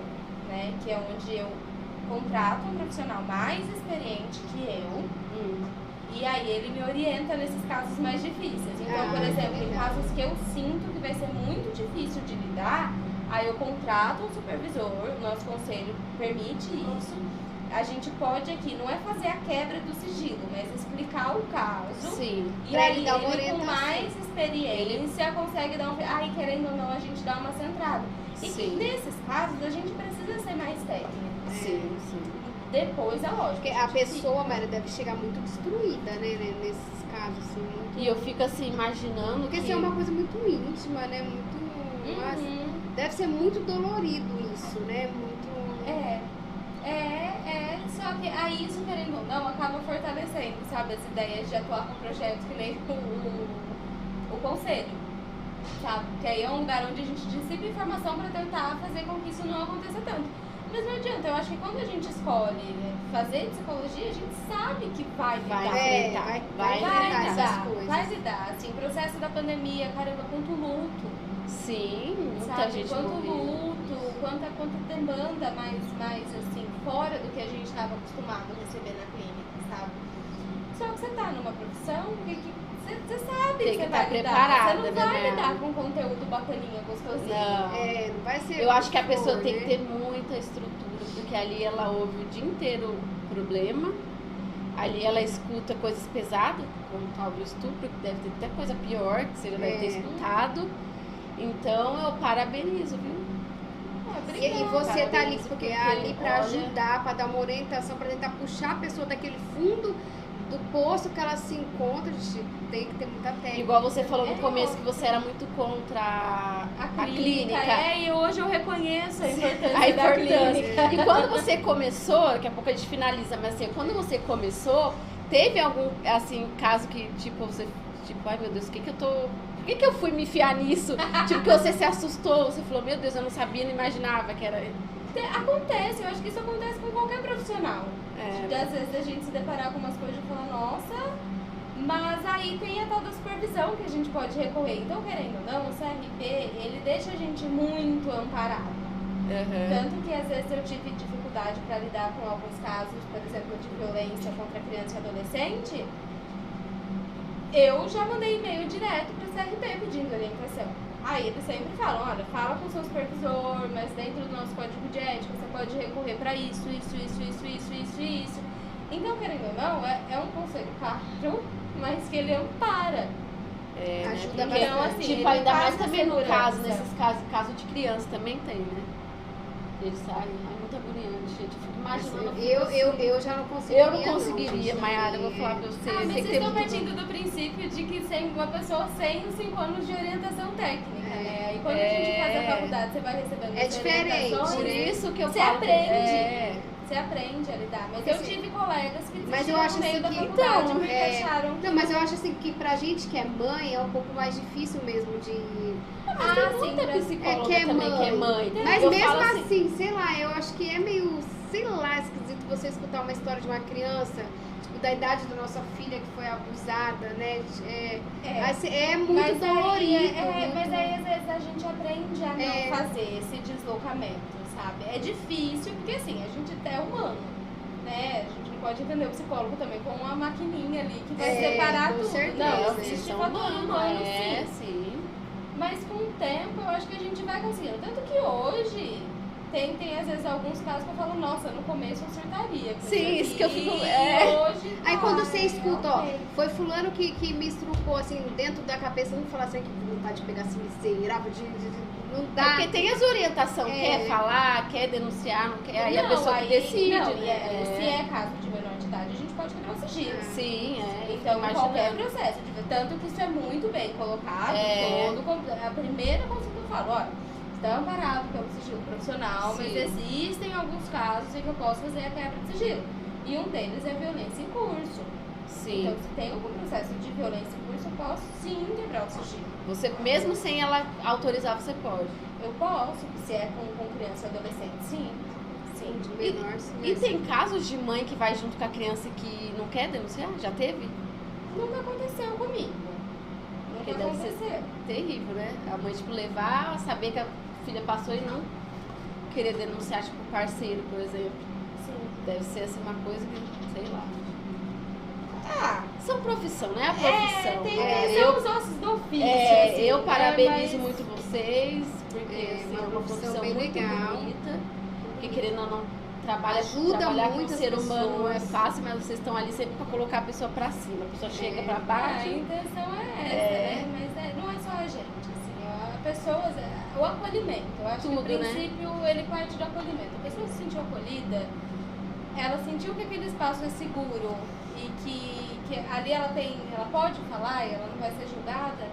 C: né? Que é onde eu contrato um profissional mais experiente que eu, e aí ele me orienta nesses casos mais difíceis. Então, por exemplo, em
B: legal.
C: casos que eu sinto que vai ser muito difícil de lidar, aí eu contrato um supervisor, o nosso conselho permite isso. A gente pode aqui, não é fazer a quebra do sigilo, mas explicar o caso.
A: Sim.
C: E
B: Pra
C: aí
B: ele dar uma
C: ele com
B: orientação.
C: mais experiência consegue dar aí querendo ou não, a gente dá uma centrada. E
A: Sim.
C: nesses casos a gente precisa ser mais técnico.
A: Sim, sim.
C: Depois é lógico.
B: Porque a pessoa, Mara, deve chegar muito destruída, né? Nesses casos, assim. Muito...
A: E eu fico assim, imaginando
B: Porque
A: que...
B: isso é uma coisa muito íntima, né? Muito. Nossa,
C: Uhum.
B: deve ser muito dolorido isso, né? Muito.
C: Só que aí isso, querendo ou não, acaba fortalecendo, sabe, as ideias de atuar com projetos que nem o conselho, sabe? Porque aí é um lugar onde a gente dissipa informação para tentar fazer com que isso não aconteça tanto. Mas não adianta, eu acho que quando a gente escolhe fazer psicologia, a gente sabe que vai lidar.
A: Vai
B: enfrentar
A: lidar.
B: essas coisas.
C: Vai lidar, assim, processo da pandemia, caramba, quanto luto,
A: Sim, muita
C: sabe?
A: gente
C: Quanto
A: morreu.
C: luto, quanta demanda mais assim, fora do que a gente estava acostumado a receber na clínica, sabe? Só que você tá numa profissão que você sabe
A: Tem
C: que
A: que
C: você
A: tá
C: vai lidar.
A: preparada,
C: Você não vai
A: né?
C: lidar com conteúdo bacaninha, gostosinho.
A: Não.
B: Não vai ser.
A: Eu acho que a pessoa
B: for,
A: tem
B: né?
A: que ter muita estrutura, porque ali ela ouve o dia inteiro problema, ali ela escuta coisas pesadas, como o tal do estupro, que deve ter até coisa pior que você já deve ter escutado. Então eu parabenizo, viu?
B: E você tá ali,
A: Parabéns,
B: porque
A: porque,
B: ali pra
A: olha-
B: ajudar, pra dar uma orientação, pra tentar puxar a pessoa daquele fundo do poço que ela se encontra, gente, tem que ter muita técnica.
A: Igual você falou no
C: É,
A: começo que você era muito contra a clínica.
C: E hoje eu reconheço a importância
A: A
C: da
A: importância.
C: clínica.
A: E quando você começou, daqui a pouco a gente finaliza, mas assim, quando você começou, teve algum, assim, caso que, tipo, você, tipo, ai meu Deus, por que eu fui me enfiar nisso? Tipo, que você se assustou, você falou, meu Deus, eu não sabia, não imaginava que era...
C: Acontece, eu acho que isso acontece com qualquer profissional.
A: É.
C: Às vezes a gente se deparar com umas coisas e falar, nossa, mas aí tem a tal da supervisão que a gente pode recorrer. Então, querendo ou não, o CRP, ele deixa a gente muito amparado. Tanto que às vezes eu tive dificuldade para lidar com alguns casos, por exemplo, de violência contra criança e adolescente, eu já mandei e-mail direto para o CRP pedindo orientação. Aí eles sempre falam, olha, fala com o seu supervisor, mas dentro do nosso código de ética você pode recorrer para isso. Então, querendo ou não, é um conselho caro, mas que ele ampara.
B: Ajuda
A: Porque,
C: então, assim,
A: tipo,
C: ele
A: ainda mais
C: passa
A: também no
C: segurança.
A: caso, nesses caso de criança também tem, né? Eles saem, é muito agoniante, gente. Eu fico imaginando.
B: Eu já não conseguiria.
A: Eu não conseguiria, Mayara, eu vou falar pra você.
C: Ah, mas
A: tem
C: vocês
A: que ter
C: estão
A: muito-
C: partindo do princípio de que sem uma pessoa sem os 5 anos de orientação técnica, né? Aí quando a gente faz a faculdade, você vai recebendo
B: É
C: as
B: diferente,
C: orientações,
A: Por isso que eu
C: Você
A: falo.
C: aprende. Você aprende a lidar. Mas eu
B: Assim,
C: tive colegas que
B: mas eu
C: desistiram
B: acho
C: no meio
B: assim
C: da
B: que-
C: faculdade
B: então,
C: porque acharam
B: Não, mas eu acho assim que pra gente que é mãe é um pouco mais difícil mesmo de.
A: Mas tem muita
C: pra-
A: psicóloga
B: que é
A: também que é
B: mãe.
A: mãe.
B: Mas
A: Eu
B: mesmo
A: falo
B: assim, sei lá, eu acho que é meio, sei lá, esquisito você escutar uma história de uma criança, tipo, da idade da nossa filha que foi abusada, né? É muito
C: Mas
B: dolorido.
C: aí, mas aí às vezes a gente aprende a não
B: É.
C: fazer esse deslocamento, sabe? É difícil porque assim, a gente até é humano, né? A gente não pode entender o psicólogo também como uma maquininha ali que vai separar
B: com
C: tudo.
B: certeza.
C: Não,
A: Vocês
C: existe
A: são
C: fator humano,
A: é,
C: sim.
A: sim.
C: Mas com o tempo eu acho que a gente vai conseguindo. Tanto que hoje tem às vezes alguns casos que eu falo, nossa, no começo eu surtaria. com
A: Sim, isso que eu fico-
C: aqui,
A: é.
C: Hoje,
B: Aí quando você escuta, ó,
C: ok.
B: foi fulano que me estrucou assim dentro da cabeça, não falar assim que vontade de pegar assim, miserável, não
A: É
B: dá.
A: porque tem as orientações,
B: É.
A: quer falar, quer denunciar, não quer, aí a
C: Não,
A: pessoa que decide,
C: não,
A: né?
C: Se é caso de menor de idade, a gente pode quebrar o sigilo.
A: Sim, é.
C: Então, qualquer
A: imaginando.
C: processo, tanto que isso é muito bem colocado,
A: É.
C: a primeira coisa que eu falo, olha, está amparado pelo sigilo profissional, mas
A: Sim.
C: existem alguns casos em que eu posso fazer a quebra de sigilo. E um deles é violência em curso.
A: Sim.
C: Então, se tem algum processo de violência em curso, eu posso sim quebrar o sigilo.
A: Você, mesmo sem ela autorizar, você pode.
C: Eu posso, se é com criança e adolescente, sim. Sim.
B: De menor, sim,
A: E
B: mas-
A: tem casos de mãe que vai junto com a criança e que não quer denunciar? Já teve?
C: Nunca aconteceu comigo.
A: Porque
C: Nunca
A: deve ser
C: aconteceu.
A: terrível, né? A mãe, tipo, levar, saber que a filha passou e não querer denunciar, tipo, o parceiro, por exemplo.
C: Sim.
A: Deve ser, assim, uma coisa que, sei lá.
C: Ah,
A: São profissão, né? A profissão.
C: são os ossos do ofício.
A: É,
C: assim,
A: eu
C: né?
A: parabenizo
C: Mas-
A: muito vocês, porque
B: É,
A: assim,
B: uma
A: é uma
B: profissão
A: profissão
B: bem
A: muito
B: legal.
A: bonita. Porque querendo ou não,
B: Ajuda
A: trabalhar com o
B: muitas
A: ser humano não é
B: pessoas.
A: fácil, mas vocês estão ali sempre pra colocar a pessoa pra cima. A pessoa chega pra
C: A
A: baixo.
C: intenção é essa,
A: É.
C: né? Mas não é só a gente, assim, a pessoa, o acolhimento. Eu acho
A: Tudo,
C: que o
A: né?
C: princípio, ele parte do acolhimento. A pessoa se sentiu acolhida, ela sentiu que aquele espaço é seguro e que ali ela pode falar e ela não vai ser julgada,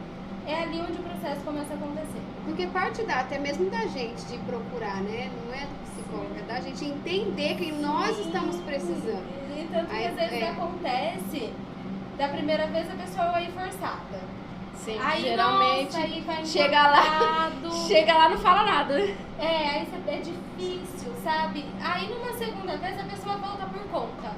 C: é ali onde o processo começa a acontecer.
B: Porque parte até mesmo da gente de procurar, né? Não é do psicólogo, é da gente entender que nós estamos precisando.
C: E tanto que
B: Aí,
C: às vezes acontece da primeira vez a pessoa ir forçada.
A: Sim,
C: Aí,
A: geralmente
C: nossa, aí vai
A: chega lá,
C: encorpado.
A: chega lá e não fala nada.
C: Aí é difícil, sabe? Aí numa segunda vez a pessoa volta por conta.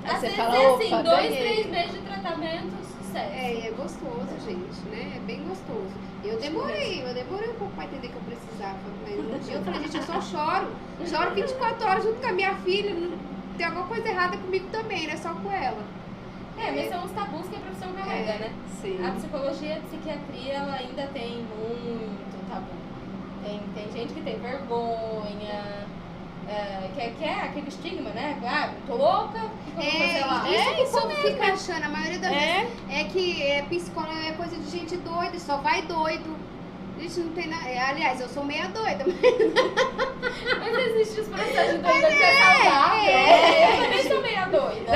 A: Aí
C: Às
A: você
C: vezes
A: fala,
C: é assim,
A: opa,
C: 2,
A: ganhei.
C: 3 meses de tratamento, sucesso.
B: É gostoso, gente, né? É bem gostoso. Eu demorei um pouco pra entender que eu precisava. Mas um dia eu falei, gente, eu só choro. Choro 24 horas junto com a minha filha. Tem alguma coisa errada comigo também, não é só com ela.
C: Mas são os tabus que a profissão carrega, né?
A: Sim.
C: A psicologia e a psiquiatria, ela ainda tem muito tabu. Tem gente que tem vergonha, que é aquele estigma, né? Ah, tô louca, o que eu vou fazer lá?
B: Isso que o
A: isso
B: povo fica achando, a maioria das vezes é que psicólogo é coisa de gente doida, só vai doido. Gente, não tem nada. Aliás, eu sou meia doida.
C: Mas existe os processos de doida que é saudável. Eu também sou meia doida.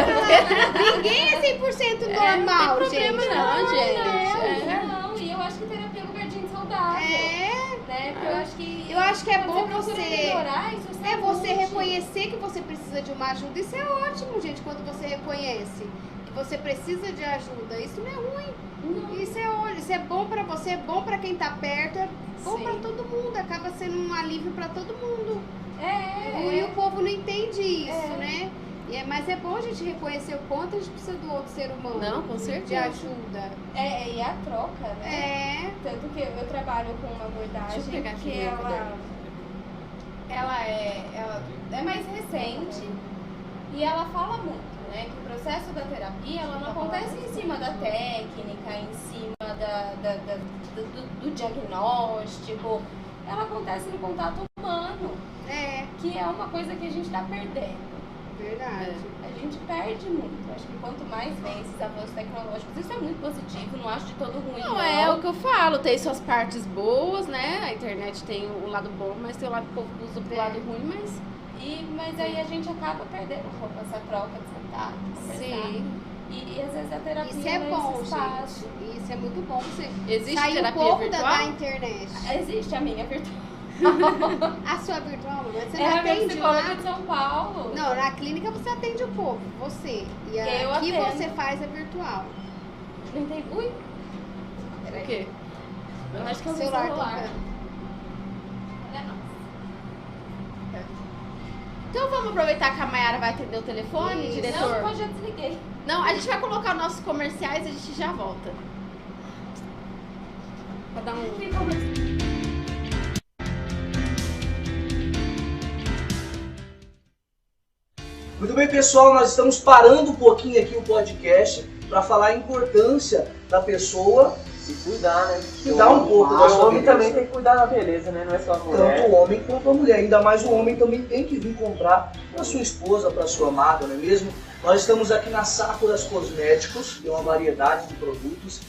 B: Ninguém é 100% normal,
A: não tem
B: gente.
A: problema não, gente.
C: Não, e eu acho que terapia é um lugar de saudável. Né? Porque
B: Eu acho que é bom
C: procura
B: você.
C: melhorar, isso é
B: Você
C: saúde.
B: reconhecer que você precisa de uma ajuda. Isso é ótimo, gente, quando você reconhece que você precisa de ajuda. Isso não é ruim. Isso é bom pra você, é bom pra quem tá perto, é bom
A: Sim.
B: pra todo mundo. Acaba sendo um alívio pra todo mundo.
C: É.
B: E o povo não entende isso, né? Mas é bom a gente reconhecer o quanto a gente precisa do outro ser humano.
A: Não, com
B: De
A: certeza.
B: ajuda.
C: E a troca, né?
B: É.
C: Tanto que eu trabalho com uma abordagem
A: Deixa eu pegar aqui
C: que
A: meu
C: ela é mais recente e ela fala muito, né? Que o processo da terapia ela não acontece em cima da técnica, em cima do diagnóstico, ela acontece no contato humano, que é uma coisa que a gente está perdendo.
B: Verdade.
C: A gente perde muito. Acho que quanto mais vem esses avanços tecnológicos, isso é muito positivo, não acho de todo ruim.
A: Não, é o que eu falo, tem suas partes boas, né? A internet tem o lado bom, mas tem o lado que o povo usa pro lado ruim,
C: Mas aí a gente acaba perdendo um pouco essa troca de sentar, conversar.
A: Sim.
C: E às vezes a terapia
B: Isso é bom,
C: esse espaço.
B: gente. Isso é muito bom. Você
A: Existe
B: sair um
A: terapia
B: pouco
A: virtual?
B: da internet.
C: Existe a minha virtual.
B: A sua virtual, mas você
C: É
B: não
C: a minha
B: atende
C: psicóloga
B: lá?
C: de São Paulo.
B: Não, na clínica você atende o povo, você. E
C: Eu
B: aqui
C: atendo.
B: você faz é virtual.
C: Não entendi. Ui,
A: O quê?
C: eu acho que é o
B: Celular
C: celular.
B: tocando.
C: Olha nós.
A: Então vamos aproveitar que a Mayara vai atender o telefone,
B: Isso.
A: diretor?
C: Não, eu já desliguei.
A: Não, a gente vai colocar nossos comerciais e a gente já volta. Pra dar um...
D: Muito bem, pessoal, nós estamos parando um pouquinho aqui o podcast para falar a importância da pessoa
E: Se cuidar, né?
D: cuidar um pouco da
E: Mas o
D: sua
E: homem
D: beleza.
E: também tem que cuidar da beleza, né? Não é só a mulher.
D: Tanto o homem quanto a mulher. Ainda mais o homem também tem que vir comprar para sua esposa, para sua amada, não é mesmo? Nós estamos aqui na Sakuras Cosméticos, tem uma variedade de produtos.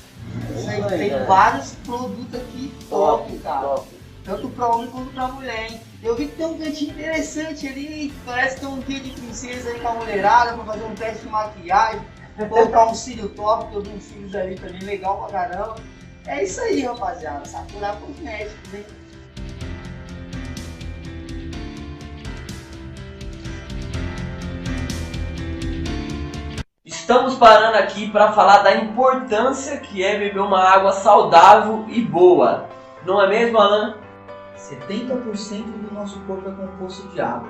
F: Tem vários produtos aqui top, cara.
E: Top.
F: Tanto pra homem quanto pra mulher, hein? Eu vi que tem um cantinho interessante ali, parece que tem um dia de princesa aí com a mulherada pra fazer um teste de maquiagem, colocar um cílio top, que eu vi uns cílios ali também legal pra caramba. É isso aí, rapaziada. Sakura Cosméticos, hein?
E: Estamos parando aqui para falar da importância que é beber uma água saudável e boa. Não é mesmo, Alan?
F: 70% do nosso corpo é composto de água.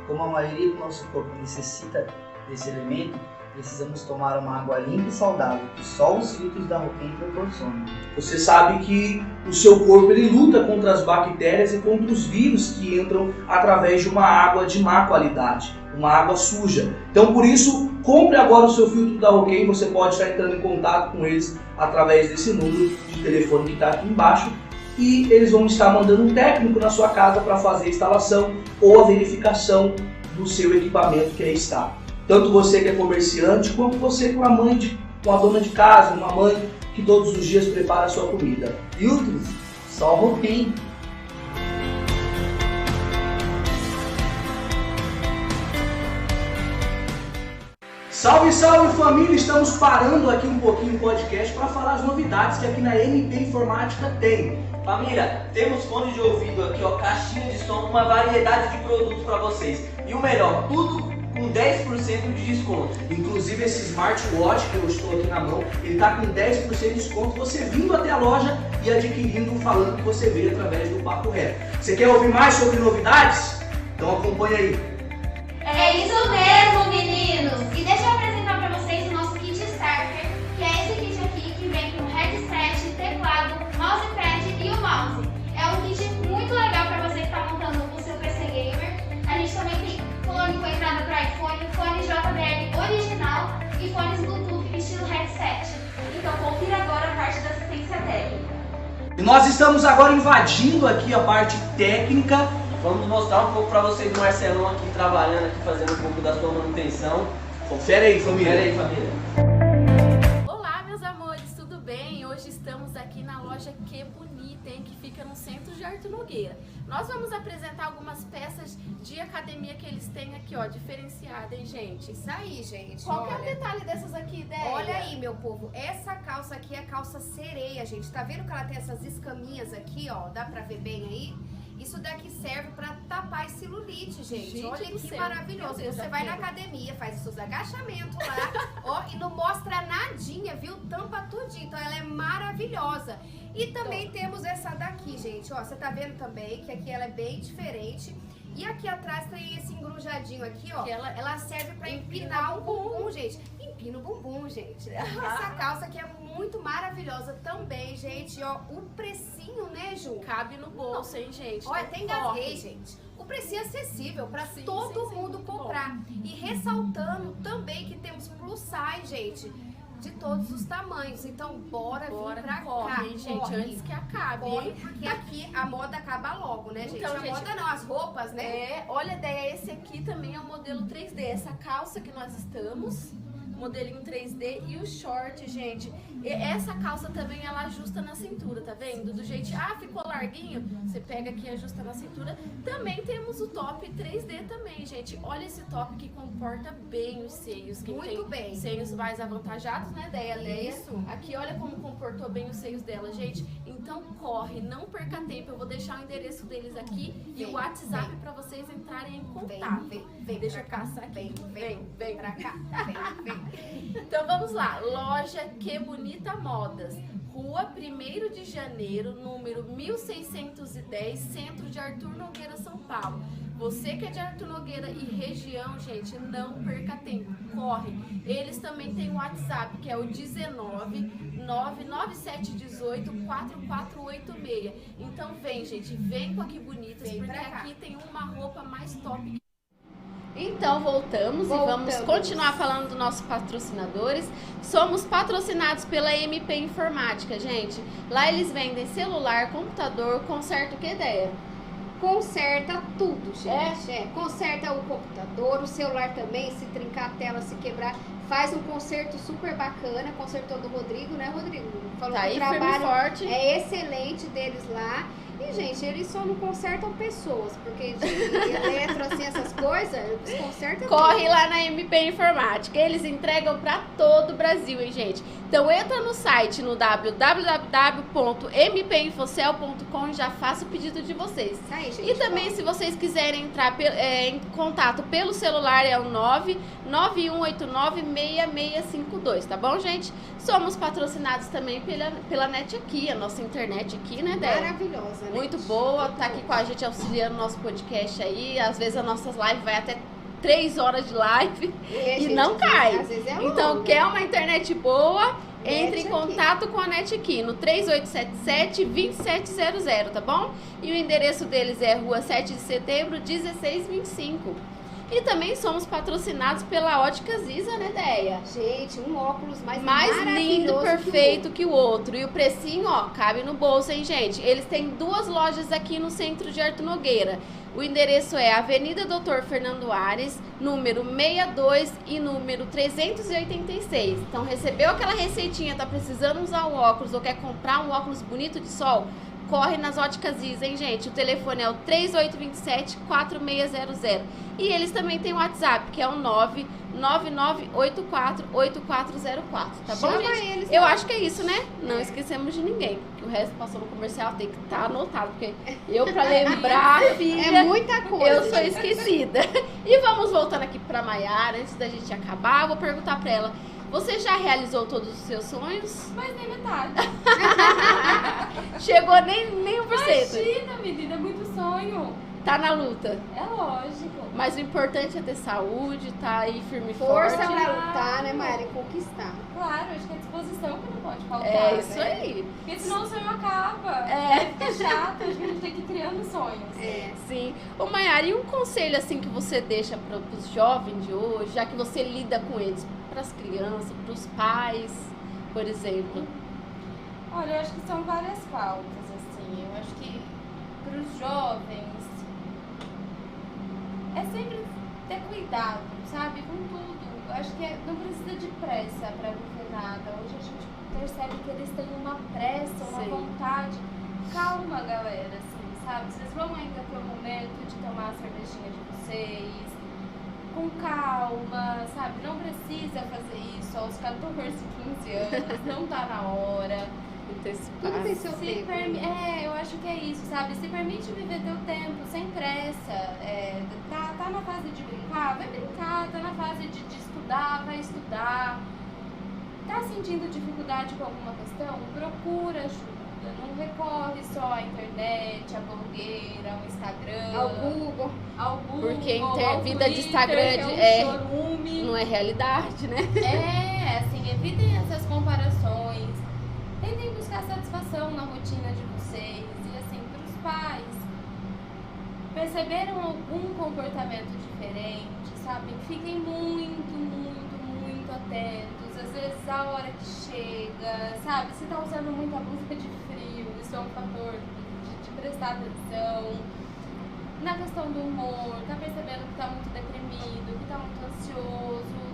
F: Como a maioria do nosso corpo necessita desse elemento, precisamos tomar uma água limpa e saudável, que só os filtros da Roquem proporcionam.
D: Você sabe que o seu corpo ele luta contra as bactérias e contra os vírus que entram através de uma água de má qualidade, uma água suja. Então, por isso, compre agora o seu filtro da Roquem. Você pode estar entrando em contato com eles através desse número de telefone que está aqui embaixo. E eles vão estar mandando um técnico na sua casa para fazer a instalação ou a verificação do seu equipamento que aí está. Tanto você que é comerciante, quanto você que é uma dona de casa, uma mãe que todos os dias prepara a sua comida.
F: Filtros, só Roquem.
D: Salve, salve família! Estamos parando aqui um pouquinho o podcast para falar as novidades que aqui na MP Informática tem.
E: Família, temos fones de ouvido aqui, ó, caixinha de som, uma variedade de produtos para vocês. E o melhor, tudo com 10% de desconto.
D: Inclusive esse smartwatch que eu estou aqui na mão, ele está com 10% de desconto, você vindo até a loja e adquirindo, falando que você veio através do Papo Reto. Você quer ouvir mais sobre novidades? Então acompanha aí.
G: É isso mesmo, meninos! E deixa eu apresentar para vocês o nosso kit starter, que é esse kit aqui que vem com headset, teclado, mousepad e o mouse. É um kit muito legal para você que está montando o seu PC Gamer. A gente também tem fone com entrada para iPhone, fone JBL original e fones Bluetooth estilo headset. Então confira agora a parte da assistência técnica.
D: E nós estamos agora invadindo aqui a parte técnica.
E: Vamos mostrar um pouco para vocês do Marcelão aqui trabalhando, aqui fazendo um pouco da sua manutenção.
D: Confere aí, família.
E: Confere aí, família.
A: Olá, meus amores, tudo bem? Hoje estamos aqui aqui na loja Que Bonita, hein, que fica no centro de Arthur Nogueira. Nós vamos apresentar algumas peças de academia que eles têm aqui, ó, diferenciada, hein, gente?
B: Isso aí, gente.
A: Qual que é o
B: olha.
A: detalhe dessas aqui, Déia?
B: Olha aí, meu povo, essa calça aqui é calça sereia, gente. Tá vendo que ela tem essas escaminhas aqui, ó? Dá pra ver bem aí? Isso daqui serve pra tapar celulite, gente.
A: Gente
B: Olha
A: do
B: que
A: céu.
B: maravilhoso.
A: Meu Deus,
B: Você
A: já
B: vai na
A: quero.
B: academia, faz os seus agachamentos lá, ó, e não mostra nadinha, viu? Tampa tudinho. Então ela é maravilhosa. E também temos essa daqui, gente, ó. Você tá vendo também que aqui ela é bem diferente. E aqui atrás tem esse engrujadinho aqui, ó.
A: Que
B: ela serve pra empinar o bumbum, gente. Empina o bumbum, gente. Essa calça aqui é muito maravilhosa também, gente. Ó, o precinho, né, Ju?
A: Cabe no bolso, hein, gente?
B: Olha,
A: Não
B: tem
A: corre.
B: gasguei, gente. O precinho é acessível pra
A: Sim,
B: todo
A: sim,
B: mundo
A: muito
B: comprar. E ressaltando também que temos plus size, gente, de todos os tamanhos. Então, bora vir pra
A: corre,
B: cá.
A: hein, gente,
B: corre.
A: antes que acabe,
B: Corre,
A: hein?
B: porque aqui a moda acaba logo, né, gente?
A: Então,
B: a
A: gente,
B: moda não, as roupas, né?
A: É, olha, Déia, esse aqui também é o modelo 3D. Essa calça que nós estamos, modelinho 3D e o short, gente. E essa calça também, ela ajusta na cintura, tá vendo? Do jeito, ficou larguinho, você pega aqui e ajusta na cintura. Também temos o top 3D também, gente. Olha esse top que comporta bem os seios. Quem
B: Muito
A: tem
B: bem.
A: seios mais avantajados, né, Déia?
B: Isso.
A: Aqui, olha como comportou bem os seios dela, gente. Então corre, não perca tempo. Eu vou deixar o endereço deles aqui e
B: Vem,
A: o WhatsApp pra vocês entrarem em
B: Vem,
A: contato.
B: vem
A: Deixa eu
B: pra cá.
A: caçar aqui.
B: Vem pra cá. Vem.
A: Então vamos lá. Loja Que Bonita Modas. Rua 1º de Janeiro, número 1610, centro de Arthur Nogueira, São Paulo. Você que é de Arthur Nogueira e região, gente, não perca tempo, corre. Eles também têm o WhatsApp, que é o 19997184486. Então vem, gente, vem com a Que Bonitas,
B: Vem
A: porque
B: pra cá.
A: aqui tem uma roupa mais top. Então voltamos e vamos continuar falando dos nossos patrocinadores. Somos patrocinados pela MP Informática, gente. Lá eles vendem celular, computador, conserta o que, Déia?
B: Conserta tudo, gente. Conserta o computador, o celular também, se trincar a tela, se quebrar. Faz um conserto super bacana. Consertou do Rodrigo, né, Rodrigo? Falou
A: Tá
B: que
A: aí,
B: o
A: firme e
B: trabalho
A: forte.
B: é excelente deles lá. E, gente, eles só não consertam pessoas, porque de eletro, assim, essas coisas, eles consertam
A: Corre lá na MP Informática. Eles entregam pra todo o Brasil, hein, gente? Então entra no site no www.mpinfocel.com e já faça o pedido de vocês.
B: Isso aí, gente.
A: E também, se vocês quiserem entrar em contato pelo celular, é o 991896652, tá bom, gente? Somos patrocinados também pela Net Aqui, a nossa internet aqui, né, Déia?
B: Maravilhosa, né?
A: Muito boa, tá aqui com a gente auxiliando o nosso podcast aí. Às vezes as nossas lives vai até 3 horas de live
B: E,
A: e
B: gente,
A: não cai.
B: Às vezes é
A: Então,
B: longo.
A: quer uma internet boa? Entre em
B: Net
A: contato com a Net Aqui no 3877-2700, tá bom? E o endereço deles é Rua 7 de Setembro, 1625. E também somos patrocinados pela Óticas Isa, né, Déia?
B: Gente, um óculos mais
A: Lindo,
B: maravilhoso
A: perfeito que o outro. E o precinho, ó, cabe no bolso, hein, gente? Eles têm 2 lojas aqui no centro de Arthur Nogueira. O endereço é Avenida Doutor Fernando Ares, número 62 e número 386. Então, recebeu aquela receitinha, tá precisando usar um óculos ou quer comprar um óculos bonito de sol? Corre nas Óticas Isa, hein, gente? O telefone é o 3827-4600. E eles também têm o WhatsApp, que é o 99984-8404, tá bom,
B: Chama
A: gente?
B: eles
A: Eu
B: lá.
A: acho que é isso, né? Não esquecemos de ninguém. Porque o resto passou no comercial, tem que estar anotado. Porque eu, pra lembrar, filha,
B: É muita coisa.
A: eu sou esquecida. E vamos voltando aqui pra Maiara, antes da gente acabar, eu vou perguntar pra ela. Você já realizou todos os seus sonhos?
C: Mas nem metade.
A: Chegou nem 1%.
C: Imagina, menina, é muito sonho.
A: Tá na luta.
C: É lógico.
A: Mas o importante é ter saúde, tá aí firme e
B: Força
A: forte.
B: pra lutar, né, Mari? E conquistar.
C: Claro, acho que é a disposição que não pode faltar.
A: É isso
C: né?
A: aí.
C: Porque senão o sonho acaba.
A: É.
C: Fica chato, acho que a gente tem que ir criando sonhos.
B: É.
A: Sim. Ô Maiara, e um conselho assim que você deixa para os jovens de hoje, já que você lida com eles, para as crianças, para os pais, por exemplo?
C: Olha, eu acho que são várias pautas, assim. Eu acho que para os jovens é sempre ter cuidado, sabe? Com tudo. Eu acho que não precisa de pressa pra viver nada. Hoje a gente percebe que eles têm uma pressa, uma
A: Sim.
C: vontade. Calma, galera, assim, sabe? Vocês vão ainda ter um momento de tomar a cervejinha de vocês, com calma, sabe? Não precisa fazer isso aos 14, 15 anos, não tá na hora.
B: Tudo tem seu
C: Se
B: tempo.
C: eu acho que é isso, sabe? Se permite viver teu tempo, sem pressa. Tá na fase de brincar, vai brincar. Tá na fase de estudar, vai estudar. Tá sentindo dificuldade com alguma questão? Procura ajuda. Não recorre só à internet, à blogueira, ao Instagram,
B: Ao Google.
A: Porque
C: ao
A: vida de
C: Twitter,
A: Instagram
C: que é um chorume.
A: não é realidade, né?
C: Assim, evitem essas comparações. Tentem buscar satisfação na rotina de vocês. E assim, pros pais, perceberam algum comportamento diferente, sabe? Fiquem muito, muito, muito atentos. Às vezes a hora que chega, sabe? Se tá usando muita blusa de frio, isso é um fator de prestar atenção. Na questão do humor, tá percebendo que tá muito deprimido, que tá muito ansioso.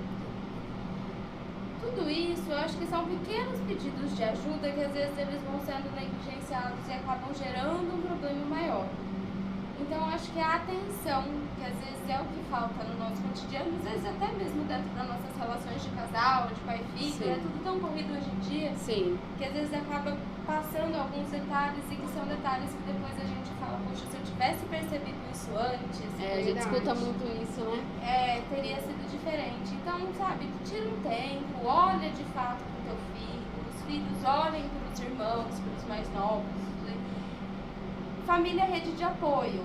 C: Tudo isso, eu acho que são pequenos pedidos de ajuda que às vezes eles vão sendo negligenciados e acabam gerando um problema maior. Então, eu acho que a atenção, que às vezes é o que falta no nosso cotidiano, às vezes até mesmo dentro das nossas relações de casal, de pai e filho,
A: Sim.
C: é tudo tão corrido hoje em dia,
A: Sim.
C: que às vezes acaba passando alguns detalhes e que são detalhes que depois a gente fala, poxa, se eu tivesse percebido isso antes,
A: A gente
B: Verdade.
A: escuta muito isso, né?
C: teria sido diferente. Então, sabe, tira um tempo, olha de fato pro teu filho, os filhos olhem pros irmãos, pros mais novos. Né? Família é rede de apoio,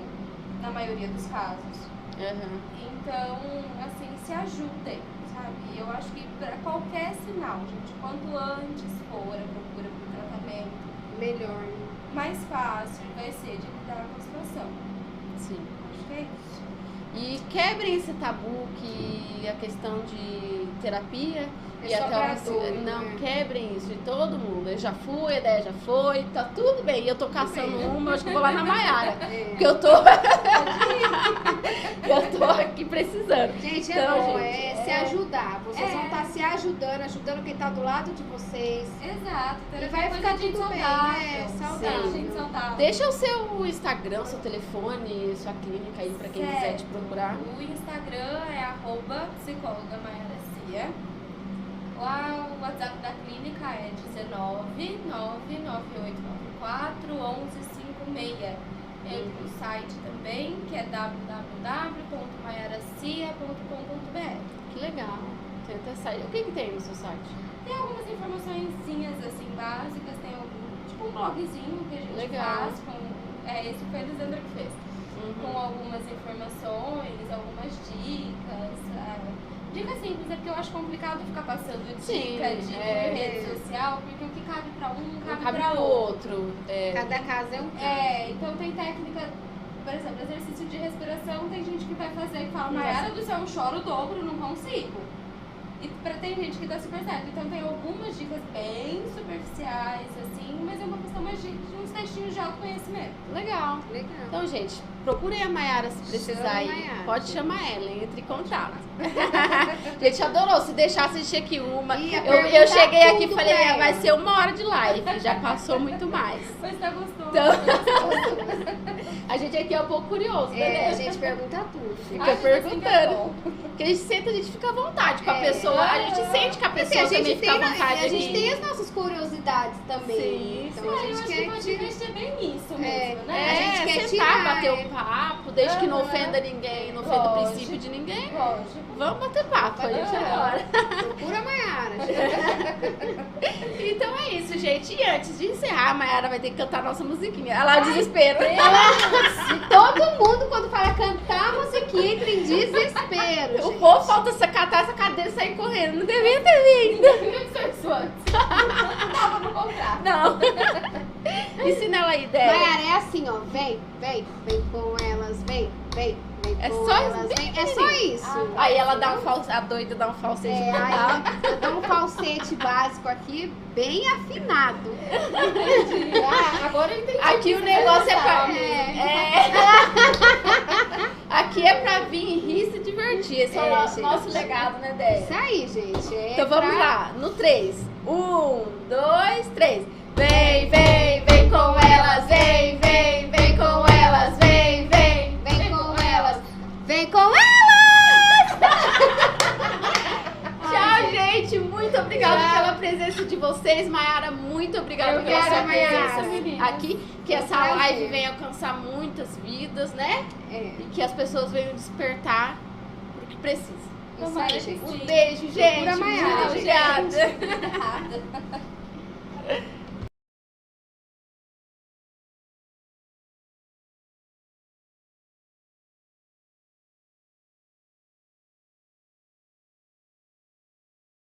C: na maioria dos casos.
A: Aham.
C: Então, assim, se ajudem, sabe? Eu acho que para qualquer sinal, gente, quanto antes for a procura por tratamento,
B: Melhor.
C: mais fácil vai ser de lidar com a situação.
A: Sim.
C: Acho que é isso.
A: E quebrem esse tabu que a questão de terapia
B: É
A: e
B: só
A: até
B: pra
A: o
B: dor,
A: não
B: né?
A: quebrem isso de todo mundo. Eu já fui, a ideia já foi, tá tudo bem. Eu tô caçando uma, acho que eu vou lá na Maiara. Porque eu tô eu tô aqui precisando.
B: Gente,
A: Então,
B: é bom,
A: gente,
B: se ajudar. Vocês vão
C: É.
B: estar se ajudando quem tá do lado de vocês.
C: Exato.
B: E vai ficar
C: gente
B: tudo bem,
C: saudável.
B: né?
A: Sim.
B: Saudável.
C: Gente saudável.
A: Deixa o seu Instagram, seu telefone, sua clínica aí pra quem quiser te
C: Certo.
A: procurar.
C: O Instagram é @psicóloga Maiara Cia. Lá o WhatsApp da clínica é 19 99894 1156. Entra no site também, que é www.maiaracia.com.br.
A: Que legal. Tem até site. O que tem no seu site?
C: Tem algumas informaçõezinhas assim básicas, tem tipo um blogzinho que a gente
A: Legal.
C: faz com. Esse foi a Lisandra que fez. Com algumas informações, algumas dicas. Dicas simples, é porque eu acho complicado ficar passando dica
A: Sim,
C: de rede social, porque o que cabe pra um não
A: Não
C: cabe
A: cabe
C: pra
A: pro
C: outro.
A: outro. É.
B: Cada caso é um caso.
C: Então tem técnica, por exemplo, exercício de respiração, tem gente que vai fazer e fala, Maiara do céu, eu choro o dobro, não consigo. E tem gente que dá super certo. Então tem algumas dicas bem superficiais, assim, mas é uma questão mais de uns textinhos de autoconhecimento.
A: Legal.
B: Legal.
A: Então, gente, procurem a Maiara se precisar
B: Chama a
A: aí.
B: Maiara,
A: Pode
B: gente.
A: chamar ela, entre em contato. Gente, adorou. Se deixar assistir aqui uma.
B: Ia
A: Eu
B: perguntar
A: cheguei aqui e
B: tudo
A: falei,
B: pra ela.
A: vai ser 1 hora de live. Já passou muito mais.
C: Mas tá gostoso.
A: Então, a gente aqui é um pouco curioso, né?
B: A gente pergunta tudo.
A: Fica
C: Ai, mas assim que é
A: perguntando.
C: bom.
A: Porque a gente senta, a gente fica à vontade com a
B: É.
A: pessoa. A gente sente que a
B: Assim,
A: pessoa
B: a gente
A: também fica à
B: tem,
A: vontade.
B: a gente
A: de-
B: tem as nossas curiosidades também.
A: Sim,
B: então
C: Eu
B: a
C: acho
B: gente
C: que
B: quer
C: pode
B: tirar.
C: investir bem nisso
B: É,
C: mesmo, né?
B: a gente quer
A: sentar,
B: tirar,
A: bater um papo, desde que não
C: Aham.
A: ofenda ninguém, não ofenda o
C: Lógico.
A: princípio de ninguém.
C: Lógico.
A: Vamos bater papo, a gente
C: Aham.
A: adora.
B: Procura a Maiara.
A: Então é isso, gente. E antes de encerrar, a Maiara vai ter que cantar nossa musiquinha. Olha lá o desespero.
B: Todo mundo, quando fala cantar a musiquinha, entra em desespero.
A: O
B: gente.
A: povo falta catar essa cadeira e sair correndo. Não devia ter vindo.
C: Por que você isso antes? Não tava no contrato.
A: Não. Ensina ela a ideia.
B: Maiara, é assim, ó. Vem com elas, vem
A: É só isso?
B: É só isso.
A: Aí ela dá a doida dá um falsete
B: É,
A: pedal.
B: aí eu dou um falsete básico aqui, bem afinado.
C: Agora eu entendi.
A: Aqui o negócio é pra...
B: É.
A: Aqui é pra vir rir e se divertir. Esse é o
B: gente.
A: nosso legado, né, Déia?
B: Isso aí, gente. É
A: Então vamos
B: pra-
A: lá, no 3. 1, 2, 3. Vem, vem, vem com elas, vem, vem, vem com elas, vem, vem,
B: Vem com elas. Vem com elas!
A: Tchau, gente. Muito obrigada pela presença de vocês. Maiara, muito obrigada pela
B: Obrigada,
A: sua
B: Maiara.
A: presença aqui. Que essa
B: prazer.
A: live venha alcançar muitas vidas, né?
B: É.
A: E que as pessoas venham despertar pro que precisa.
B: Isso aí, gente.
A: Um beijo, gente.
B: Procura a Maiara,
A: Muito
B: gente.
A: obrigada.